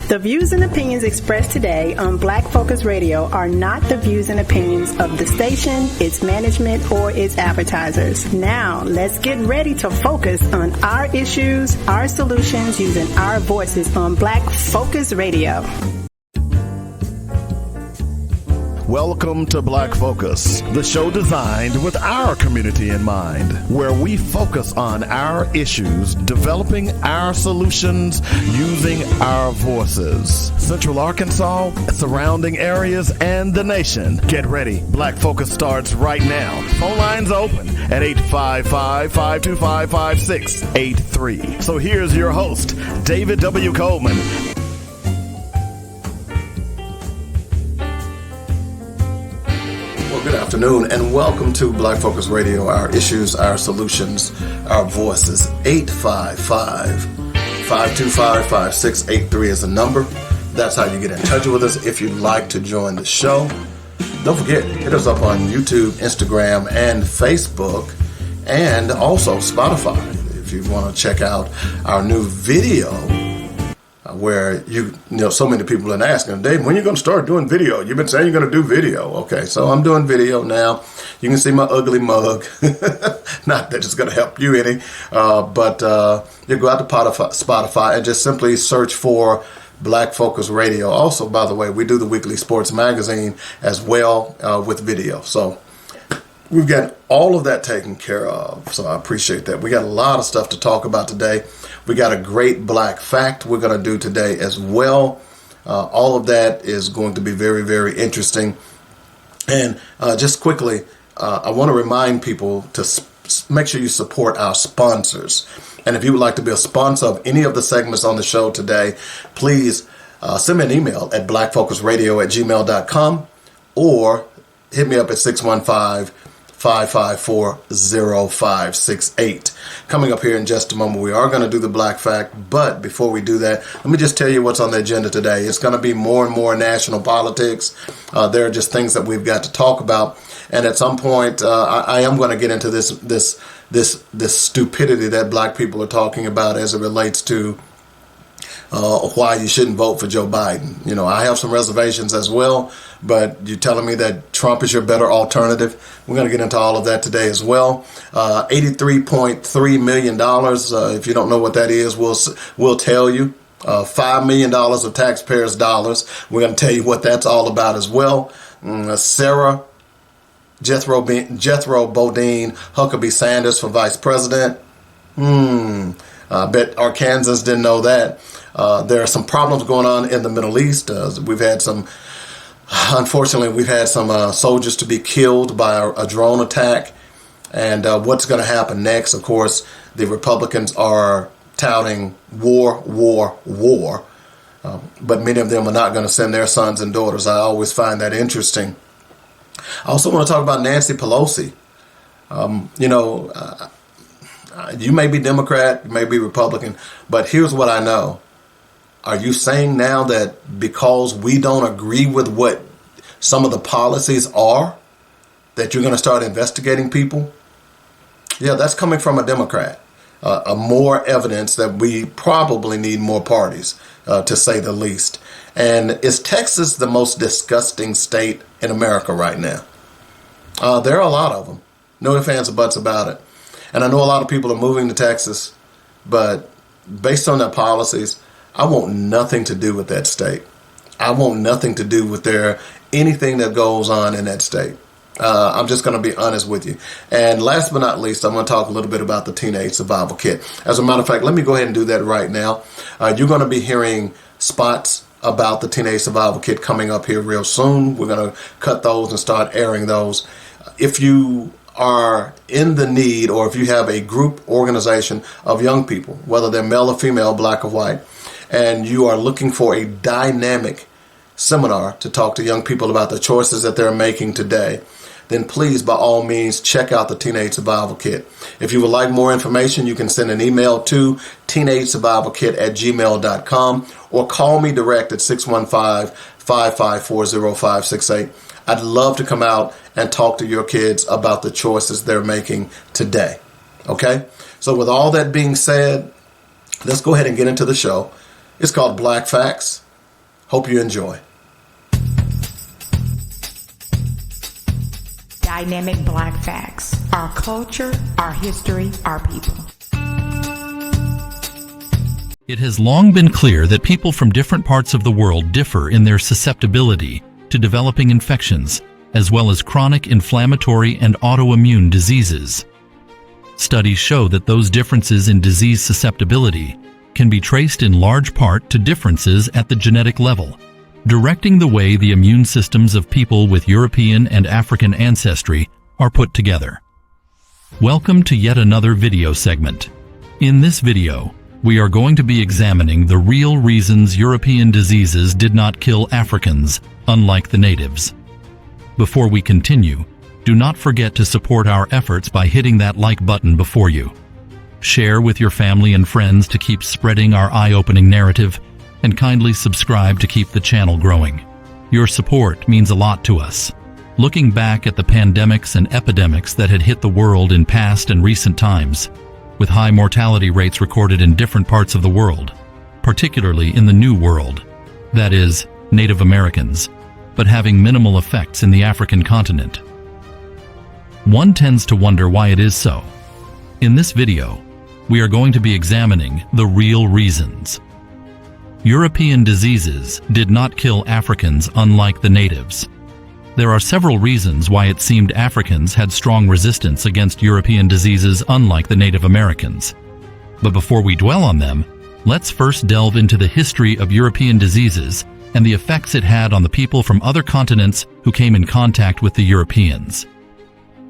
The views and opinions expressed today on Black Focus Radio are not the views and opinions of the station, its management, or its advertisers. Now, let's get ready to focus on our issues, our solutions, using our voices on Black Focus Radio. Welcome to Black Focus, the show designed with our community in mind, where we focus on our issues, developing our solutions, using our voices. Central Arkansas, surrounding areas, and the nation. Get ready. Black Focus starts right now. Phone lines open at 855-525-5683. So here's your host, David W. Coleman. Good afternoon and welcome to Black Focus Radio, our issues, our solutions, our voices. 855-525-5683 is the number. That's how you get in touch with us if you'd like to join the show. Don't forget, hit us up on YouTube, Instagram, and Facebook, and also Spotify if you want to check out our new video. Where you know, so many people have been asking, Dave, when are you going to start doing video? You've been saying you're going to do video. Okay, so I'm doing video now. You can see my ugly mug. Not that it's going to help you any, but you go out to Spotify and just simply search for Black Focus Radio. Also, by the way, we do the weekly sports magazine as well with video. So we've got all of that taken care of. So I appreciate that. We got a lot of stuff to talk about today. We got a great black fact we're going to do today as well. All of that is going to be very, very interesting. And just quickly, I want to remind people to make sure you support our sponsors. And if you would like to be a sponsor of any of the segments on the show today, please send me an email at blackfocusradio@gmail.com or hit me up at 615-554-0568. Coming up here in just a moment, we are going to do the Black Fact. But before we do that, let me just tell you what's on the agenda today. It's going to be more and more national politics. There are just things that we've got to talk about. And at some point, I am going to get into this stupidity that black people are talking about as it relates to why you shouldn't vote for Joe Biden. You know, I have some reservations as well, but you're telling me that Trump is your better alternative. We're going to get into all of that today as well. $83.3 million. If you don't know what that is, we'll tell you. $5 million of taxpayers' dollars. We're going to tell you what that's all about as well. Sarah Jethro Bodine Huckabee Sanders for vice president. I bet Arkansans didn't know that. There are some problems going on in the Middle East. Unfortunately, we've had some soldiers to be killed by a drone attack. And what's going to happen next? Of course, the Republicans are touting war. But many of them are not going to send their sons and daughters. I always find that interesting. I also want to talk about Nancy Pelosi. You may be Democrat, you may be Republican, but here's what I know. Are you saying now that because we don't agree with what some of the policies are, that you're going to start investigating people? Yeah, that's coming from a Democrat. More evidence that we probably need more parties, to say the least. And is Texas the most disgusting state in America right now? There are a lot of them. No ifs, ands, or buts about it. And I know a lot of people are moving to Texas, but based on their policies, I want nothing to do with that state. I want nothing to do with anything that goes on in that state. I'm just going to be honest with you. And last but not least, I'm going to talk a little bit about the Teenage Survival Kit. As a matter of fact, let me go ahead and do that right now. You're going to be hearing spots about the Teenage Survival Kit coming up here real soon. We're going to cut those and start airing those. If you are in the need, or if you have a group organization of young people, whether they're male or female, black or white, and you are looking for a dynamic seminar to talk to young people about the choices that they're making today, then please, by all means, check out the Teenage Survival Kit. If you would like more information, you can send an email to teenagesurvivalkit@gmail.com or call me direct at 615-554-0568. I'd love to come out and talk to your kids about the choices they're making today. Okay? So with all that being said, let's go ahead and get into the show. It's called Black Facts. Hope you enjoy. Dynamic Black Facts. Our culture, our history, our people. It has long been clear that people from different parts of the world differ in their susceptibility to developing infections, as well as chronic inflammatory and autoimmune diseases. Studies show that those differences in disease susceptibility can be traced in large part to differences at the genetic level, directing the way the immune systems of people with European and African ancestry are put together. Welcome to yet another video segment. In this video, we are going to be examining the real reasons European diseases did not kill Africans, unlike the natives. Before we continue, do not forget to support our efforts by hitting that like button before you. Share with your family and friends to keep spreading our eye-opening narrative, and kindly subscribe to keep the channel growing. Your support means a lot to us. Looking back at the pandemics and epidemics that had hit the world in past and recent times, with high mortality rates recorded in different parts of the world, particularly in the New World, that is, Native Americans, but having minimal effects in the African continent. One tends to wonder why it is so. In this video, we are going to be examining the real reasons. European diseases did not kill Africans unlike the natives. There are several reasons why it seemed Africans had strong resistance against European diseases unlike the Native Americans. But before we dwell on them, let's first delve into the history of European diseases and the effects it had on the people from other continents who came in contact with the Europeans.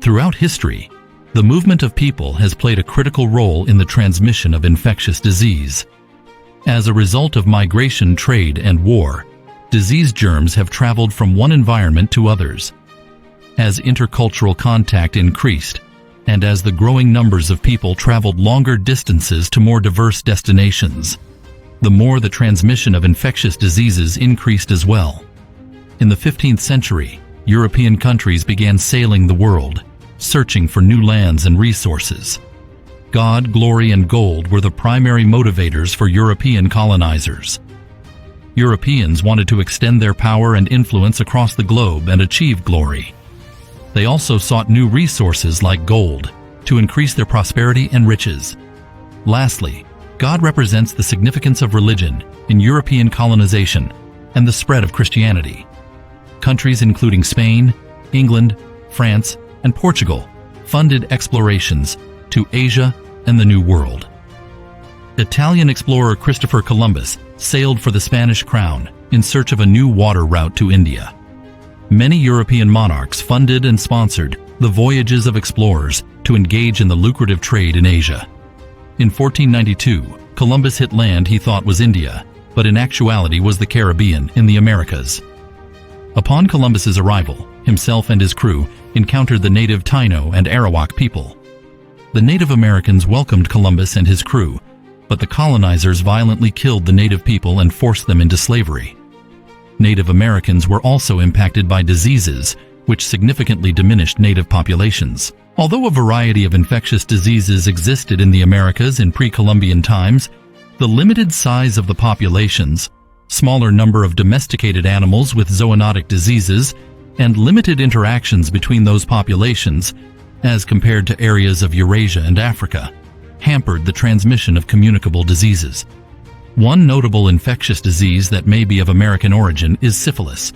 Throughout history, the movement of people has played a critical role in the transmission of infectious disease. As a result of migration, trade, and war, disease germs have traveled from one environment to others. As intercultural contact increased, and as the growing numbers of people traveled longer distances to more diverse destinations, the more the transmission of infectious diseases increased as well. In the 15th century, European countries began sailing the world, searching for new lands and resources. God, glory, and gold were the primary motivators for European colonizers. Europeans wanted to extend their power and influence across the globe and achieve glory. They also sought new resources like gold to increase their prosperity and riches. Lastly, God represents the significance of religion in European colonization and the spread of Christianity. Countries including Spain, England, France, and Portugal funded explorations to Asia and the New World. Italian explorer Christopher Columbus sailed for the Spanish crown in search of a new water route to India. Many European monarchs funded and sponsored the voyages of explorers to engage in the lucrative trade in Asia. In 1492, Columbus hit land he thought was India, but in actuality was the Caribbean in the Americas. Upon Columbus's arrival, himself and his crew encountered the native Taino and Arawak people. The Native Americans welcomed Columbus and his crew, but the colonizers violently killed the native people and forced them into slavery. Native Americans were also impacted by diseases, which significantly diminished native populations. Although a variety of infectious diseases existed in the Americas in pre-Columbian times, the limited size of the populations, smaller number of domesticated animals with zoonotic diseases, and limited interactions between those populations, as compared to areas of Eurasia and Africa, hampered the transmission of communicable diseases. One notable infectious disease that may be of American origin is syphilis.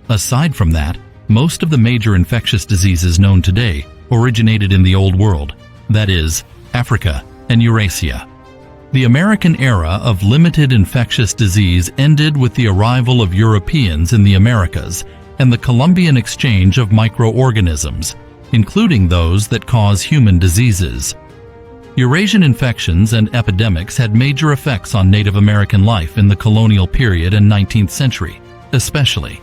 Aside from that, most of the major infectious diseases known today originated in the Old World, that is, Africa and Eurasia. The American era of limited infectious disease ended with the arrival of Europeans in the Americas and the Columbian exchange of microorganisms, including those that cause human diseases. Eurasian infections and epidemics had major effects on Native American life in the colonial period and 19th century, especially.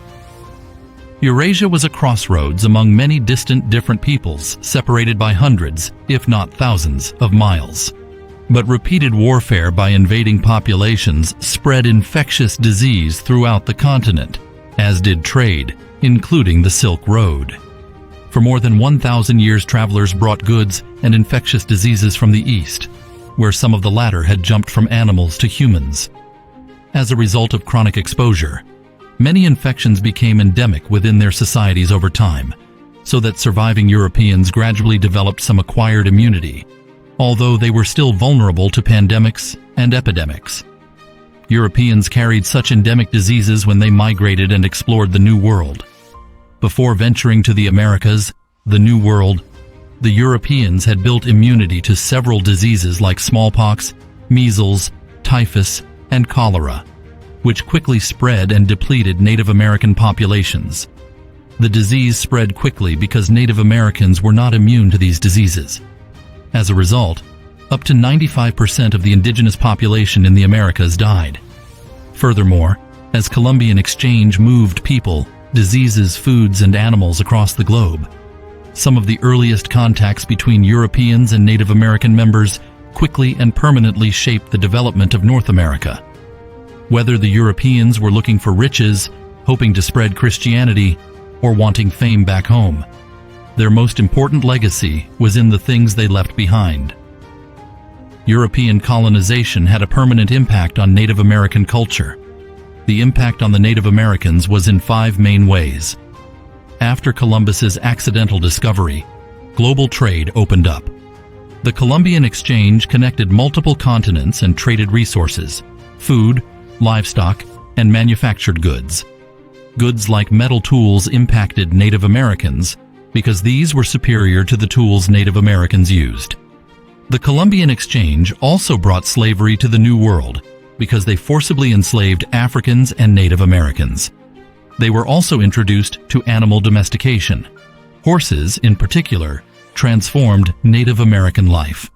Eurasia was a crossroads among many distant different peoples, separated by hundreds, if not thousands, of miles. But repeated warfare by invading populations spread infectious disease throughout the continent, as did trade, including the Silk Road. For more than 1,000 years, travelers brought goods and infectious diseases from the east, where some of the latter had jumped from animals to humans. As a result of chronic exposure, Many infections became endemic within their societies over time, so that surviving Europeans gradually developed some acquired immunity, although they were still vulnerable to pandemics and epidemics. Europeans carried such endemic diseases when they migrated and explored the New World. Before venturing to the Americas, the New World, the Europeans had built immunity to several diseases like smallpox, measles, typhus, and cholera, which quickly spread and depleted Native American populations. The disease spread quickly because Native Americans were not immune to these diseases. As a result, up to 95% of the indigenous population in the Americas died. Furthermore, as Columbian exchange moved people, diseases, foods, and animals across the globe, some of the earliest contacts between Europeans and Native American members quickly and permanently shaped the development of North America. Whether the Europeans were looking for riches, hoping to spread Christianity, or wanting fame back home, their most important legacy was in the things they left behind. European colonization had a permanent impact on Native American culture. The impact on the Native Americans was in 5 main ways. After Columbus's accidental discovery, global trade opened up. The Columbian exchange connected multiple continents and traded resources, food, livestock, and manufactured goods. Goods like metal tools impacted Native Americans because these were superior to the tools Native Americans used. The Columbian exchange also brought slavery to the New World because they forcibly enslaved Africans and Native Americans. They were also introduced to animal domestication. Horses, in particular, transformed Native American life.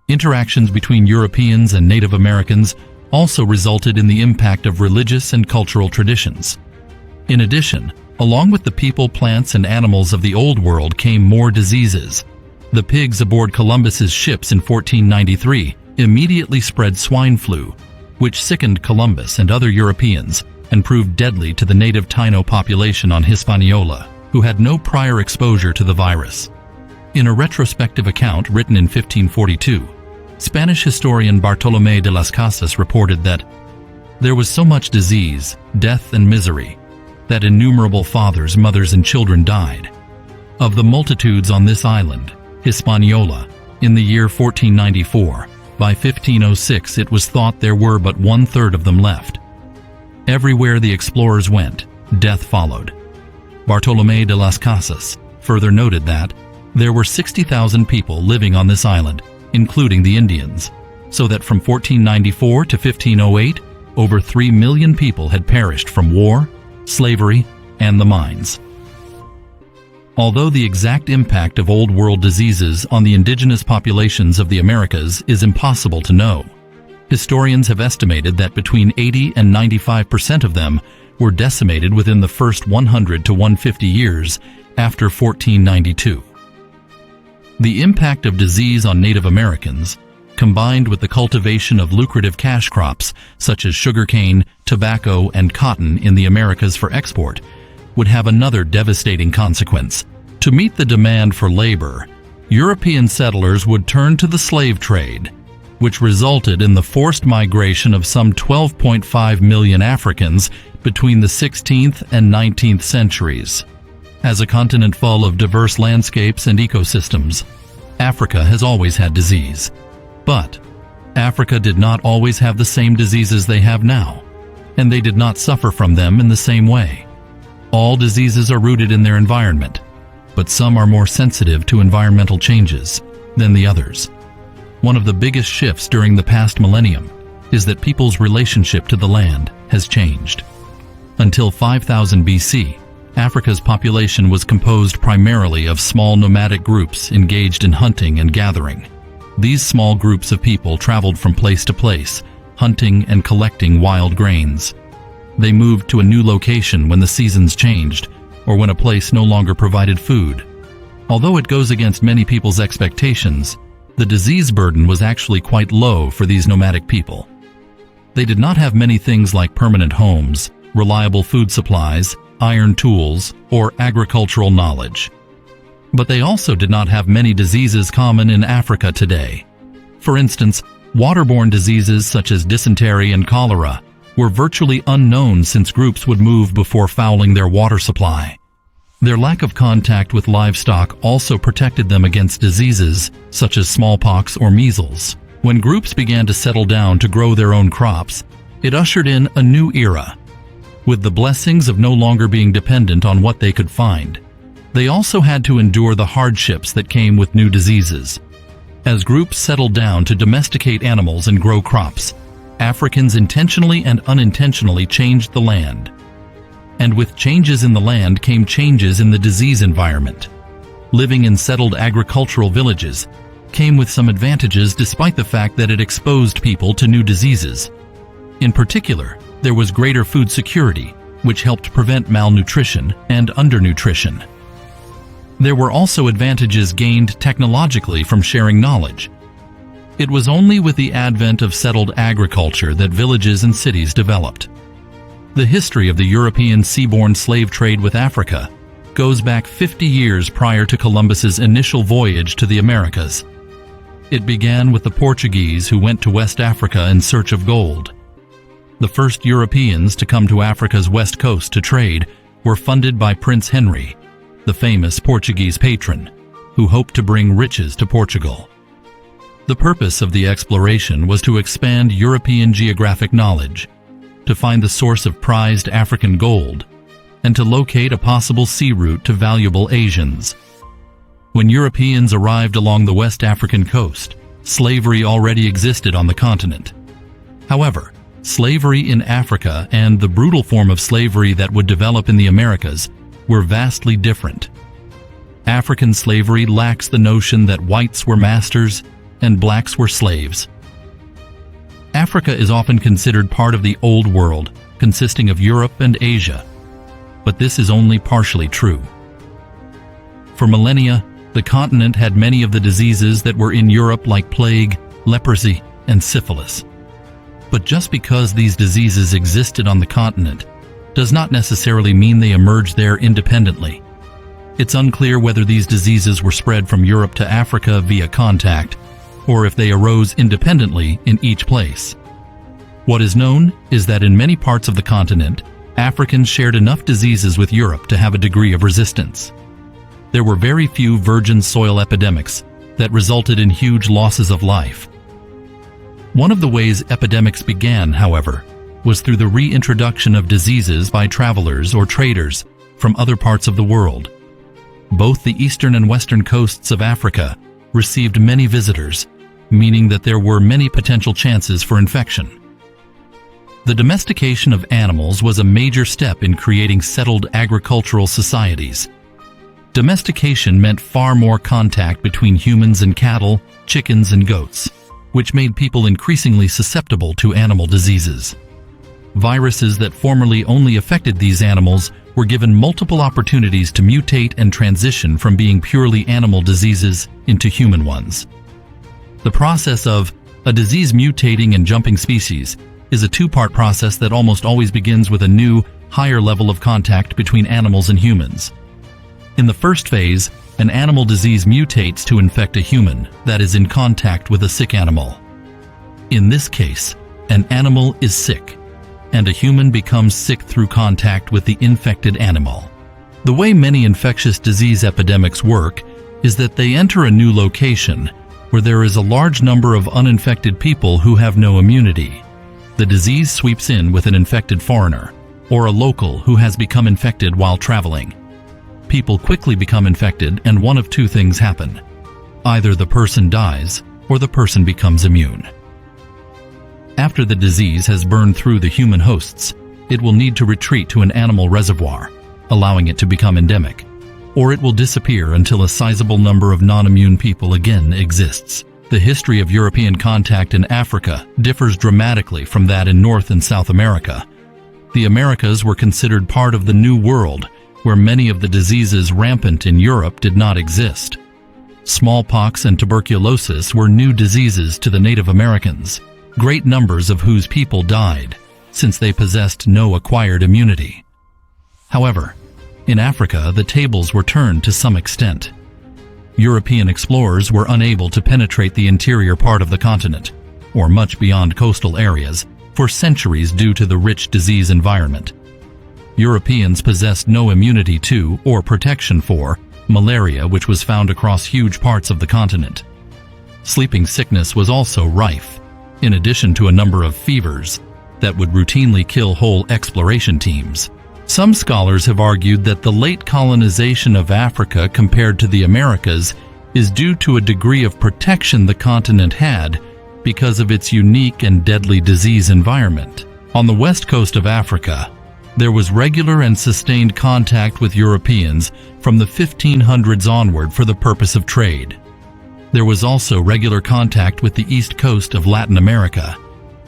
Interactions between Europeans and Native Americans also resulted in the impact of religious and cultural traditions. In addition, along with the people, plants, and animals of the Old World came more diseases. The pigs aboard Columbus's ships in 1493 immediately spread swine flu, which sickened Columbus and other Europeans and proved deadly to the native Taino population on Hispaniola, who had no prior exposure to the virus. In a retrospective account written in 1542, Spanish historian Bartolomé de las Casas reported that there was so much disease, death, and misery that innumerable fathers, mothers, and children died. Of the multitudes on this island, Hispaniola, in the year 1494, by 1506 it was thought there were but 1/3 of them left. Everywhere the explorers went, death followed. Bartolomé de las Casas further noted that there were 60,000 people living on this island, including the Indians, so that from 1494 to 1508, over 3 million people had perished from war, slavery, and the mines. Although the exact impact of Old World diseases on the indigenous populations of the Americas is impossible to know, historians have estimated that between 80 and 95% of them were decimated within the first 100 to 150 years after 1492. The impact of disease on Native Americans, combined with the cultivation of lucrative cash crops such as sugarcane, tobacco, and cotton in the Americas for export, would have another devastating consequence. To meet the demand for labor, European settlers would turn to the slave trade, which resulted in the forced migration of some 12.5 million Africans between the 16th and 19th centuries. As a continent full of diverse landscapes and ecosystems, Africa has always had disease. But Africa did not always have the same diseases they have now, and they did not suffer from them in the same way. All diseases are rooted in their environment, but some are more sensitive to environmental changes than the others. One of the biggest shifts during the past millennium is that people's relationship to the land has changed. Until 5000 BC, Africa's population was composed primarily of small nomadic groups engaged in hunting and gathering. These small groups of people traveled from place to place, hunting and collecting wild grains. They moved to a new location when the seasons changed, or when a place no longer provided food. Although it goes against many people's expectations, the disease burden was actually quite low for these nomadic people. They did not have many things like permanent homes, reliable food supplies, iron tools, or agricultural knowledge. But they also did not have many diseases common in Africa today. For instance, waterborne diseases such as dysentery and cholera were virtually unknown since groups would move before fouling their water supply. Their lack of contact with livestock also protected them against diseases such as smallpox or measles. When groups began to settle down to grow their own crops, it ushered in a new era. With the blessings of no longer being dependent on what they could find, they also had to endure the hardships that came with new diseases. As groups settled down to domesticate animals and grow crops, Africans intentionally and unintentionally changed the land. And with changes in the land came changes in the disease environment. Living in settled agricultural villages came with some advantages despite the fact that it exposed people to new diseases. In particular, there was greater food security, which helped prevent malnutrition and undernutrition. There were also advantages gained technologically from sharing knowledge. It was only with the advent of settled agriculture that villages and cities developed. The history of the European seaborne slave trade with Africa goes back 50 years prior to Columbus's initial voyage to the Americas. It began with the Portuguese who went to West Africa in search of gold. The first Europeans to come to Africa's west coast to trade were funded by Prince Henry, the famous Portuguese patron, who hoped to bring riches to Portugal. The purpose of the exploration was to expand European geographic knowledge, to find the source of prized African gold, and to locate a possible sea route to valuable Asians. When Europeans arrived along the West African coast, slavery already existed on the continent. However, slavery in Africa and the brutal form of slavery that would develop in the Americas were vastly different. African slavery lacks the notion that whites were masters and blacks were slaves. Africa is often considered part of the Old World, consisting of Europe and Asia, but this is only partially true. For millennia, the continent had many of the diseases that were in Europe like plague, leprosy, and syphilis. But just because these diseases existed on the continent does not necessarily mean they emerged there independently. It's unclear whether these diseases were spread from Europe to Africa via contact, or if they arose independently in each place. What is known is that in many parts of the continent, Africans shared enough diseases with Europe to have a degree of resistance. There were very few virgin soil epidemics that resulted in huge losses of life. One of the ways epidemics began, however, was through the reintroduction of diseases by travelers or traders from other parts of the world. Both the eastern and western coasts of Africa received many visitors, meaning that there were many potential chances for infection. The domestication of animals was a major step in creating settled agricultural societies. Domestication meant far more contact between humans and cattle, chickens and goats, which made people increasingly susceptible to animal diseases. Viruses that formerly only affected these animals were given multiple opportunities to mutate and transition from being purely animal diseases into human ones. The process of a disease mutating and jumping species is a two-part process that almost always begins with a new, higher level of contact between animals and humans. In the first phase, an animal disease mutates to infect a human that is in contact with a sick animal. In this case, an animal is sick, and a human becomes sick through contact with the infected animal. The way many infectious disease epidemics work is that they enter a new location where there is a large number of uninfected people who have no immunity. The disease sweeps in with an infected foreigner, or a local who has become infected while traveling. People quickly become infected and one of two things happen. Either the person dies or the person becomes immune. After the disease has burned through the human hosts, it will need to retreat to an animal reservoir, allowing it to become endemic, or it will disappear until a sizable number of non-immune people again exists. The history of European contact in Africa differs dramatically from that in North and South America. The Americas were considered part of the New World, where many of the diseases rampant in Europe did not exist. Smallpox and tuberculosis were new diseases to the Native Americans, great numbers of whose people died, since they possessed no acquired immunity. However, in Africa, the tables were turned to some extent. European explorers were unable to penetrate the interior part of the continent, or much beyond coastal areas, for centuries due to the rich disease environment. Europeans possessed no immunity to or protection for malaria, which was found across huge parts of the continent. Sleeping sickness was also rife, in addition to a number of fevers that would routinely kill whole exploration teams. Some scholars have argued that the late colonization of Africa compared to the Americas is due to a degree of protection the continent had because of its unique and deadly disease environment. On the west coast of Africa, there was regular and sustained contact with Europeans from the 1500s onward for the purpose of trade. There was also regular contact with the east coast of Latin America,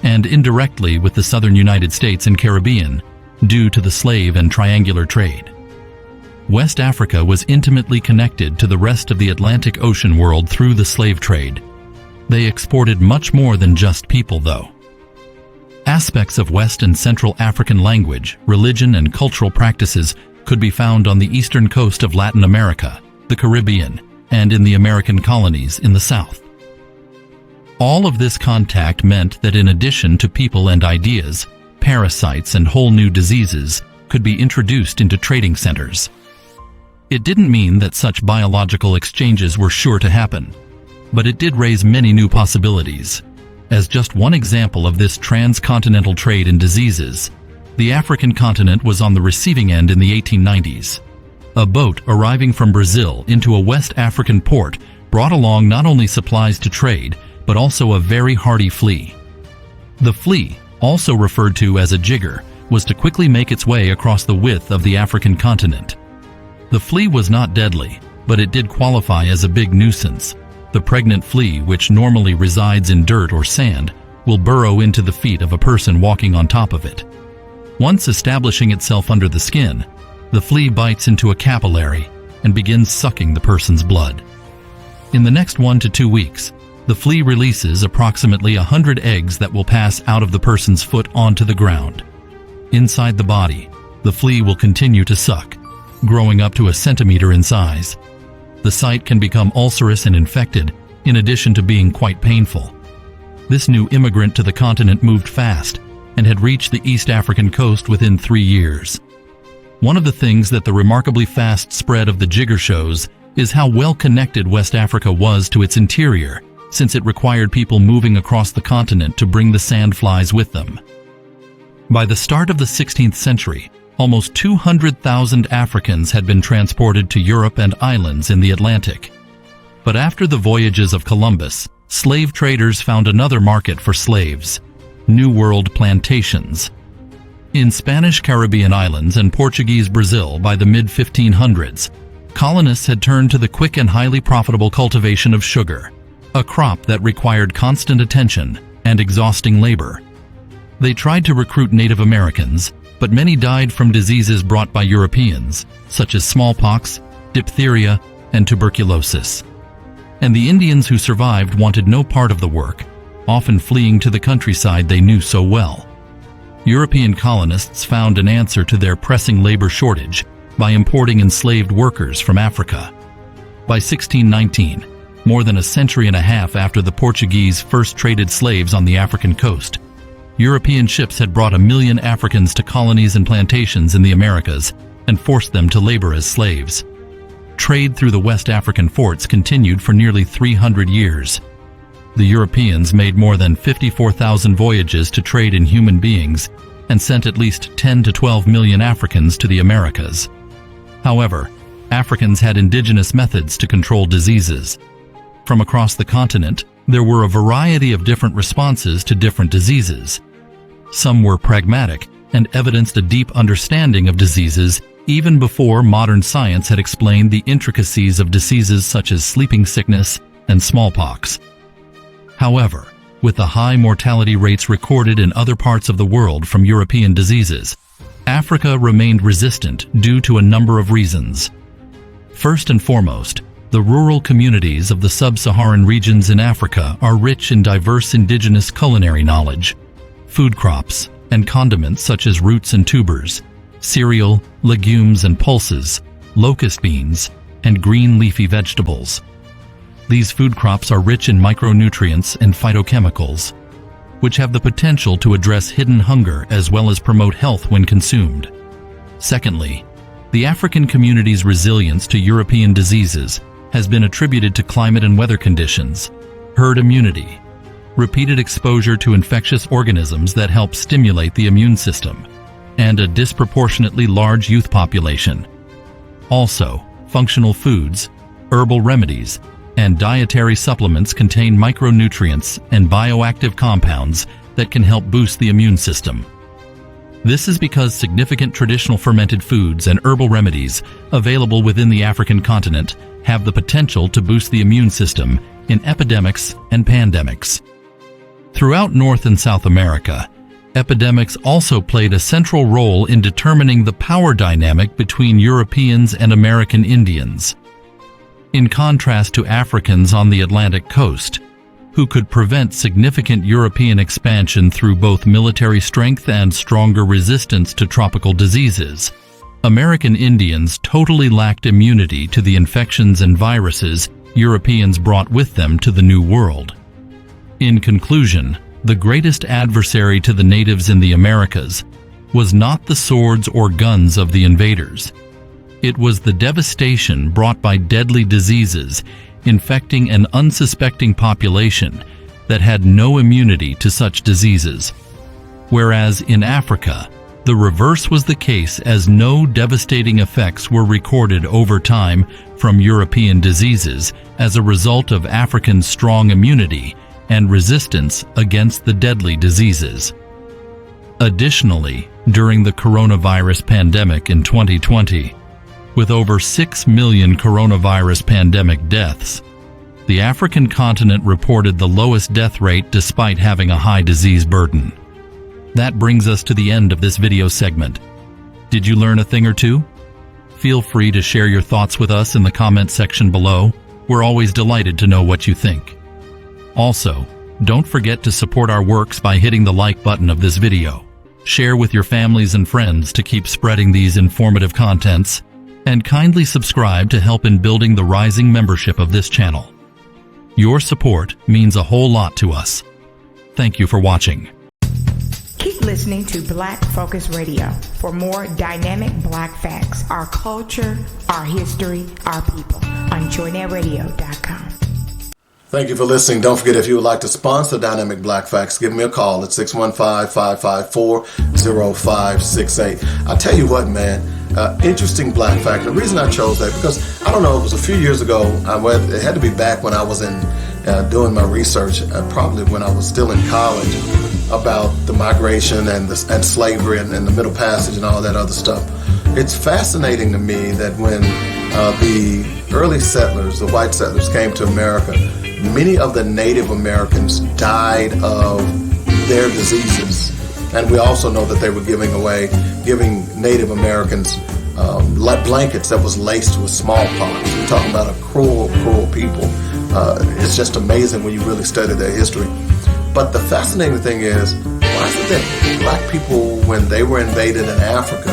and indirectly with the southern United States and Caribbean, due to the slave and triangular trade. West Africa was intimately connected to the rest of the Atlantic Ocean world through the slave trade. They exported much more than just people, though. Aspects of West and Central African language, religion, and cultural practices could be found on the eastern coast of Latin America, the Caribbean, and in the American colonies in the South. All of this contact meant that in addition to people and ideas, parasites and whole new diseases could be introduced into trading centers. It didn't mean that such biological exchanges were sure to happen, but it did raise many new possibilities. As just one example of this transcontinental trade in diseases, the African continent was on the receiving end in the 1890s. A boat arriving from Brazil into a West African port brought along not only supplies to trade, but also a very hardy flea. The flea, also referred to as a jigger, was to quickly make its way across the width of the African continent. The flea was not deadly, but it did qualify as a big nuisance. The pregnant flea, which normally resides in dirt or sand, will burrow into the feet of a person walking on top of it. Once establishing itself under the skin, the flea bites into a capillary and begins sucking the person's blood. In the next 1 to 2 weeks, the flea releases approximately 100 eggs that will pass out of the person's foot onto the ground. Inside the body, the flea will continue to suck, growing up to a centimeter in size. The site can become ulcerous and infected, in addition to being quite painful. This new immigrant to the continent moved fast and had reached the East African coast within 3 years. One of the things that the remarkably fast spread of the jigger shows is how well connected West Africa was to its interior, since it required people moving across the continent to bring the sandflies with them. By the start of the 16th century, almost 200,000 Africans had been transported to Europe and islands in the Atlantic. But after the voyages of Columbus, slave traders found another market for slaves: New World plantations. In Spanish Caribbean islands and Portuguese Brazil by the mid-1500s, colonists had turned to the quick and highly profitable cultivation of sugar, a crop that required constant attention and exhausting labor. They tried to recruit Native Americans, but many died from diseases brought by Europeans, such as smallpox, diphtheria, and tuberculosis. And the Indians who survived wanted no part of the work, often fleeing to the countryside they knew so well. European colonists found an answer to their pressing labor shortage by importing enslaved workers from Africa. By 1619, more than a century and a half after the Portuguese first traded slaves on the African coast, European ships had brought 1 million Africans to colonies and plantations in the Americas and forced them to labor as slaves. Trade through the West African forts continued for nearly 300 years. The Europeans made more than 54,000 voyages to trade in human beings and sent at least 10 to 12 million Africans to the Americas. However, Africans had indigenous methods to control diseases. From across the continent, there were a variety of different responses to different diseases. Some were pragmatic and evidenced a deep understanding of diseases even before modern science had explained the intricacies of diseases such as sleeping sickness and smallpox. However, with the high mortality rates recorded in other parts of the world from European diseases, Africa remained resistant due to a number of reasons. First and foremost, the rural communities of the sub-Saharan regions in Africa are rich in diverse indigenous culinary knowledge, food crops, and condiments such as roots and tubers, cereal, legumes and pulses, locust beans, and green leafy vegetables. These food crops are rich in micronutrients and phytochemicals. which have the potential to address hidden hunger as well as promote health when consumed. Secondly, the African community's resilience to European diseases has been attributed to climate and weather conditions, herd immunity, repeated exposure to infectious organisms that help stimulate the immune system, and a disproportionately large youth population. Also, functional foods, herbal remedies, and dietary supplements contain micronutrients and bioactive compounds that can help boost the immune system. This is because significant traditional fermented foods and herbal remedies available within the African continent have the potential to boost the immune system in epidemics and pandemics. Throughout North and South America, epidemics also played a central role in determining the power dynamic between Europeans and American Indians. In contrast to Africans on the Atlantic coast, who could prevent significant European expansion through both military strength and stronger resistance to tropical diseases, American Indians totally lacked immunity to the infections and viruses Europeans brought with them to the New World. In conclusion, the greatest adversary to the natives in the Americas was not the swords or guns of the invaders. It was the devastation brought by deadly diseases infecting an unsuspecting population that had no immunity to such diseases. Whereas in Africa, the reverse was the case, as no devastating effects were recorded over time from European diseases as a result of Africans' strong immunity and resistance against the deadly diseases. Additionally, during the coronavirus pandemic in 2020, with over 6 million coronavirus pandemic deaths, the African continent reported the lowest death rate despite having a high disease burden. That brings us to the end of this video segment. Did you learn a thing or two? Feel free to share your thoughts with us in the comment section below. We're always delighted to know what you think. Also, don't forget to support our works by hitting the like button of this video. Share with your families and friends to keep spreading these informative contents, and kindly subscribe to help in building the rising membership of this channel. Your support means a whole lot to us. Thank you for watching. Keep listening to Black Focus Radio for more dynamic Black facts, our culture, our history, our people on joynetradio.com. Thank you for listening. Don't forget, if you would like to sponsor Dynamic Black Facts, give me a call at 615-554-0568. I'll tell you what, man, interesting black fact. The reason I chose that, because, I don't know, it was a few years ago. It had to be back when I was doing my research, probably when I was still in college, about the migration and slavery and the Middle Passage and all that other stuff. It's fascinating to me that when the early settlers, the white settlers, came to America, many of the Native Americans died of their diseases. And we also know that they were giving Native Americans blankets that was laced with smallpox. We're talking about a cruel, cruel people. It's just amazing when you really study their history. But the fascinating thing is, why is it that black people, when they were invaded in Africa,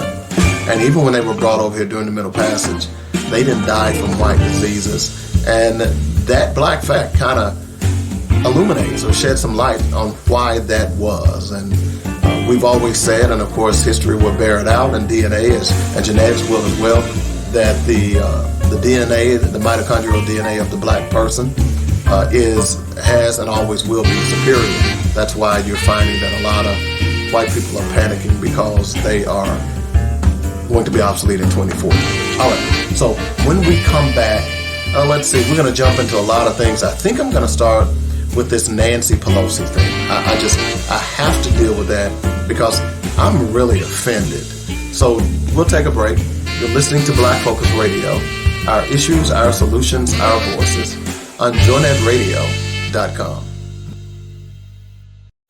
and even when they were brought over here during the Middle Passage, they didn't die from white diseases? And that black fact kind of illuminates or sheds some light on why that was. And we've always said, and of course history will bear it out, and DNA and genetics will as well, that the DNA, the mitochondrial DNA of the black person has and always will be superior. That's why you're finding that a lot of white people are panicking, because they are going to be obsolete in 2040. All right, so when we come back, let's see, we're going to jump into a lot of things. I think I'm going to start with this Nancy Pelosi thing. I have to deal with that because I'm really offended. So we'll take a break. You're listening to Black Focus Radio, our issues, our solutions, our voices, on joynetradio.com.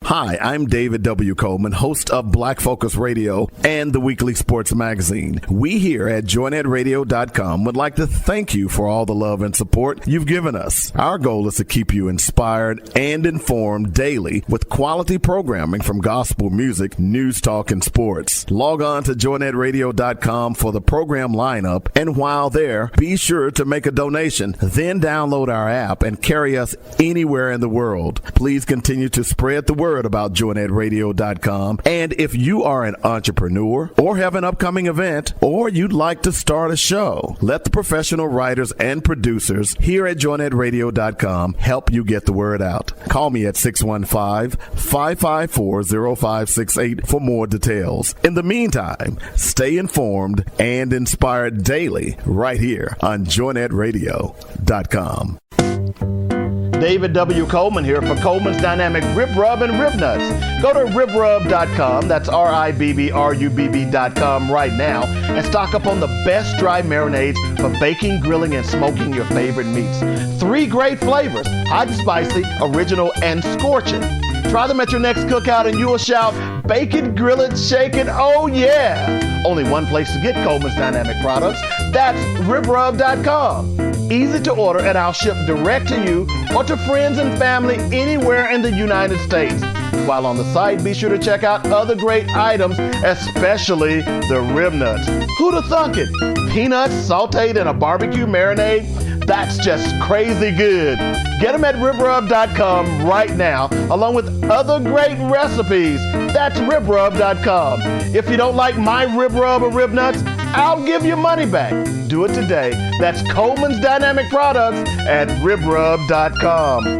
Hi, I'm David W. Coleman, host of Black Focus Radio and the weekly sports magazine. We here at joynetradio.com would like to thank you for all the love and support you've given us. Our goal is to keep you inspired and informed daily with quality programming from gospel music, news, talk, and sports. Log on to joynetradio.com for the program lineup, and while there, be sure to make a donation. Then download our app and carry us anywhere in the world. Please continue to spread the word word about joinnedradio.com. And if you are an entrepreneur or have an upcoming event or you'd like to start a show, let the professional writers and producers here at joinnedradio.com help you get the word out. Call me at 615-554-0568 for more details. In the meantime, stay informed and inspired daily right here on joinnedradio.com. David W. Coleman here for Coleman's Dynamic Rib Rub and Rib Nuts. Go to ribrub.com, that's RIBBRUBB.com right now, and stock up on the best dry marinades for baking, grilling, and smoking your favorite meats. 3 great flavors, hot and spicy, original, and scorching. Try them at your next cookout and you will shout, bake it, grill it, shake it, oh yeah! Only one place to get Coleman's Dynamic products, that's ribrub.com. Easy to order, and I'll ship direct to you or to friends and family anywhere in the United States. While on the site, be sure to check out other great items, especially the rib nuts. Who'da thunk it? Peanuts sauteed in a barbecue marinade? That's just crazy good. Get them at ribrub.com right now, along with other great recipes. That's ribrub.com. If you don't like my rib rub or rib nuts, I'll give you money back. Do it today. That's Coleman's Dynamic Products at ribrub.com.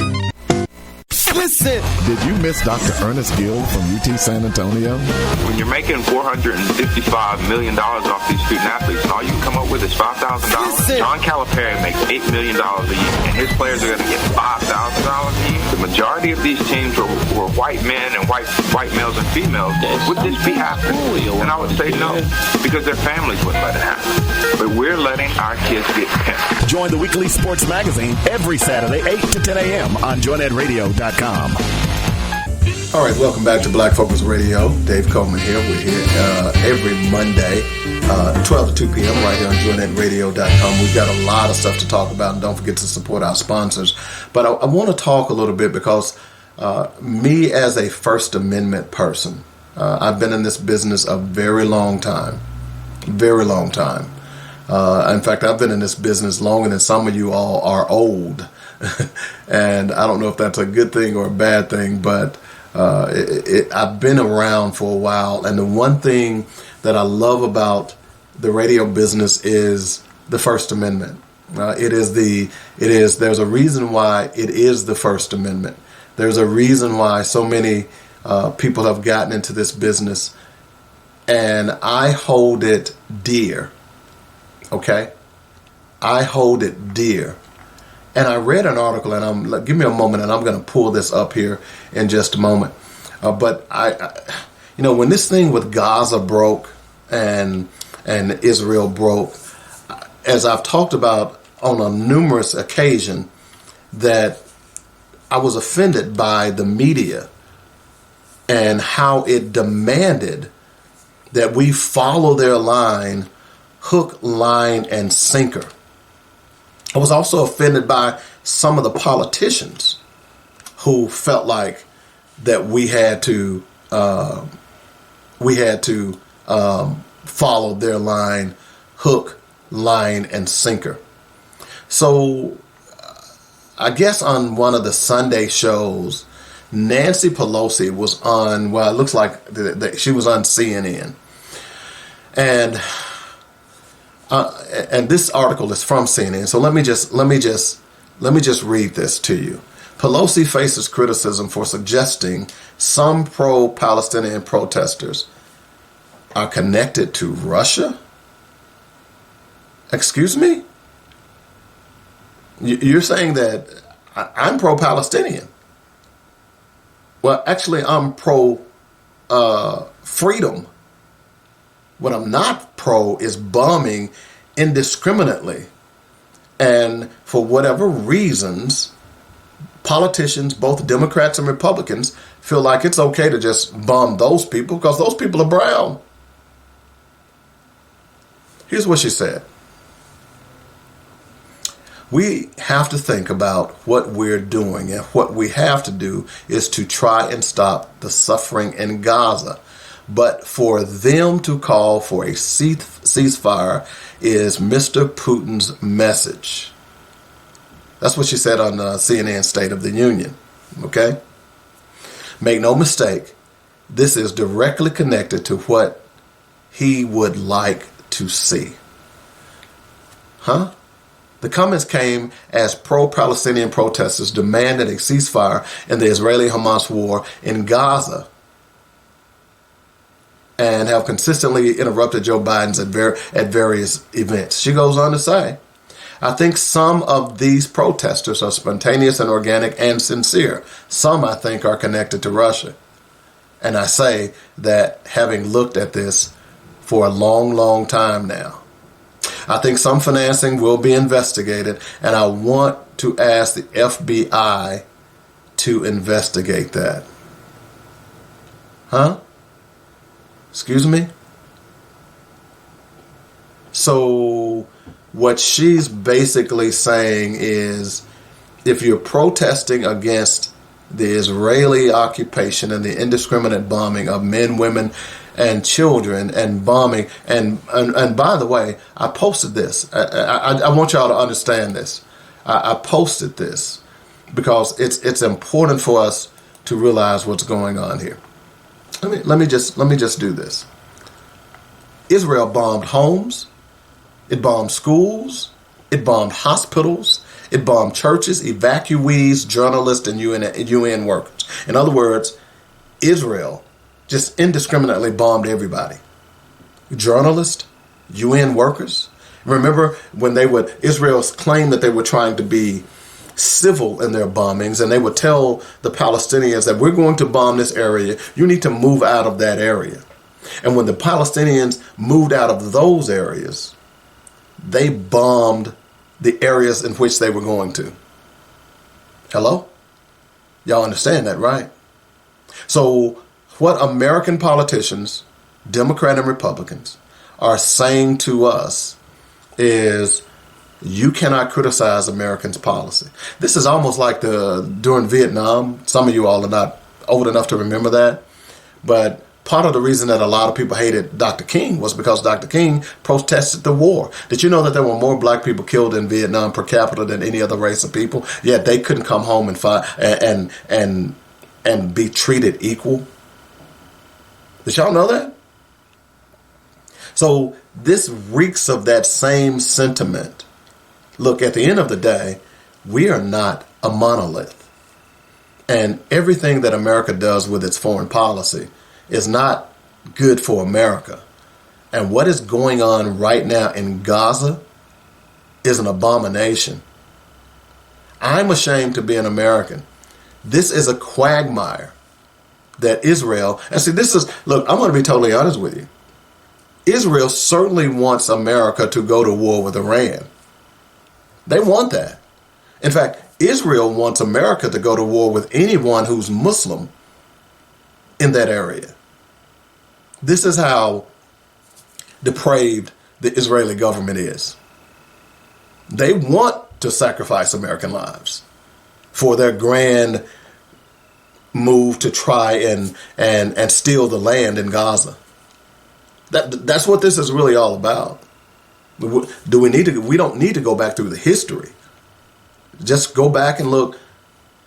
Listen! Did you miss Dr. Ernest Gill from UT San Antonio? When you're making $455 million off these student athletes and all you can come up with is $5,000, John Calipari makes $8 million a year, and his players are going to get $5,000 a year. The majority of these teams were white men and white males and females. Would this be happening? And I would say no, because their families wouldn't let it happen. But we're letting our kids get pimped. Join the weekly sports magazine every Saturday, 8 to 10 a.m. on joinnedradio.com. All right, welcome back to Black Focus Radio. Dave Coleman here. We're here every Monday, 12 to 2 p.m. right here on joinnedradio.com. We've got a lot of stuff to talk about, and don't forget to support our sponsors. But I want to talk a little bit because me as a First Amendment person, I've been in this business a very long time. Very long time. In fact, I've been in this business longer than some of you all are old. And I don't know if that's a good thing or a bad thing, but I've been around for a while. And the one thing that I love about the radio business is the First Amendment. There's a reason why it is the First Amendment. There's a reason why so many people have gotten into this business, and I hold it dear. Okay? I hold it dear. And I read an article, and give me a moment, and I'm going to pull this up here in just a moment. But when this thing with Gaza broke and Israel broke, as I've talked about on a numerous occasion, that I was offended by the media and how it demanded that we follow their line, hook, line, and sinker. I was also offended by some of the politicians who felt like that we had to follow their line, hook, line, and sinker. So I guess on one of the Sunday shows, Nancy Pelosi was on, well, it looks like she was on CNN. And this article is from CNN. So let me just read this to you. Pelosi faces criticism for suggesting some pro-Palestinian protesters are connected to Russia. Excuse me? You're saying that I'm pro-Palestinian. Well, actually, I'm pro-freedom. What I'm not pro is bombing indiscriminately. And for whatever reasons, politicians, both Democrats and Republicans, feel like it's okay to just bomb those people because those people are brown. Here's what she said. We have to think about what we're doing, and what we have to do is to try and stop the suffering in Gaza. But for them to call for a ceasefire is Mr. Putin's message. That's what she said on CNN State of the Union. Okay? Make no mistake, this is directly connected to what he would like to see. Huh? The comments came as pro-Palestinian protesters demanded a ceasefire in the Israeli-Hamas war in Gaza and have consistently interrupted Joe Biden's at various events. She goes on to say, I think some of these protesters are spontaneous and organic and sincere. Some, I think, are connected to Russia. And I say that having looked at this for a long, long time now. I think some financing will be investigated, and I want to ask the FBI to investigate that. Huh? Excuse me? So what she's basically saying is, if you're protesting against the Israeli occupation and the indiscriminate bombing of men, women, and children, and bombing, and by the way, I posted this. I want y'all to understand this. I posted this because it's important for us to realize what's going on here. Let me just do this. Israel bombed homes. It bombed schools. It bombed hospitals. It bombed churches, evacuees, journalists, and UN workers. In other words, Israel just indiscriminately bombed everybody. Journalists, UN workers. Remember when Israel claimed that they were trying to be civil in their bombings, and they would tell the Palestinians that we're going to bomb this area. You need to move out of that area. And when the Palestinians moved out of those areas, they bombed the areas in which they were going to. Hello? Y'all understand that, right? So what American politicians, Democrat and Republicans, are saying to us is, you cannot criticize Americans' policy. This is almost like during Vietnam. Some of you all are not old enough to remember that. But part of the reason that a lot of people hated Dr. King was because Dr. King protested the war. Did you know that there were more black people killed in Vietnam per capita than any other race of people? Yet they couldn't come home and fight and be treated equal. Did y'all know that? So this reeks of that same sentiment. Look, at the end of the day, we are not a monolith. And everything that America does with its foreign policy is not good for America. And what is going on right now in Gaza is an abomination. I'm ashamed to be an American. This is a quagmire that Israel, and see, look, I'm going to be totally honest with you. Israel certainly wants America to go to war with Iran. They want that. In fact, Israel wants America to go to war with anyone who's Muslim in that area. This is how depraved the Israeli government is. They want to sacrifice American lives for their grand move to try and steal the land in Gaza. That's what this is really all about. We don't need to go back through the history. Just go back and look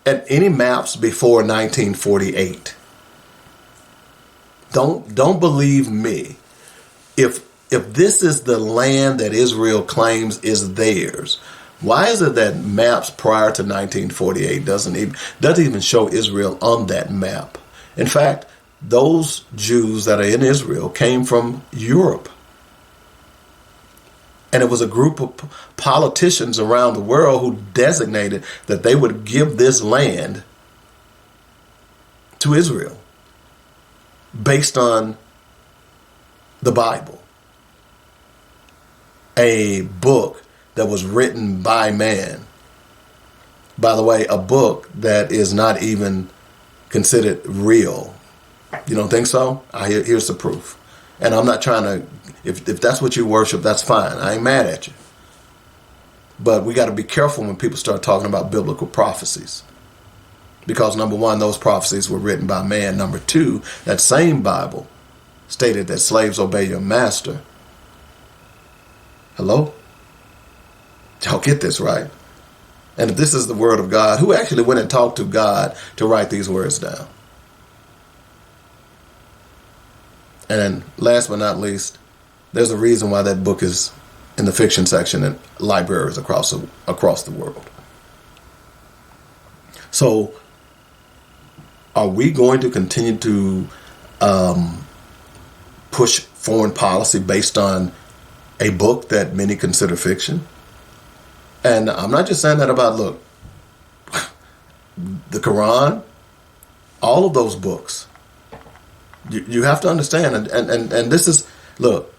at any maps before 1948. Don't believe me. If this is the land that Israel claims is theirs, why is it that maps prior to 1948 doesn't even show Israel on that map? In fact, those Jews that are in Israel came from Europe. And it was a group of politicians around the world who designated that they would give this land to Israel based on the Bible, a book that was written by man. By the way, a book that is not even considered real. You don't think so? Here's the proof. And I'm not trying to, if that's what you worship, that's fine. I ain't mad at you. But we got to be careful when people start talking about biblical prophecies. Because number one, those prophecies were written by man. Number two, that same Bible stated that slaves obey your master. Hello? Y'all get this, right? And if this is the word of God, who actually went and talked to God to write these words down? And last but not least, there's a reason why that book is in the fiction section in libraries across the world. So, are we going to continue to push foreign policy based on a book that many consider fiction? And I'm not just saying that about, look, the Quran, all of those books. You have to understand, and this is, look,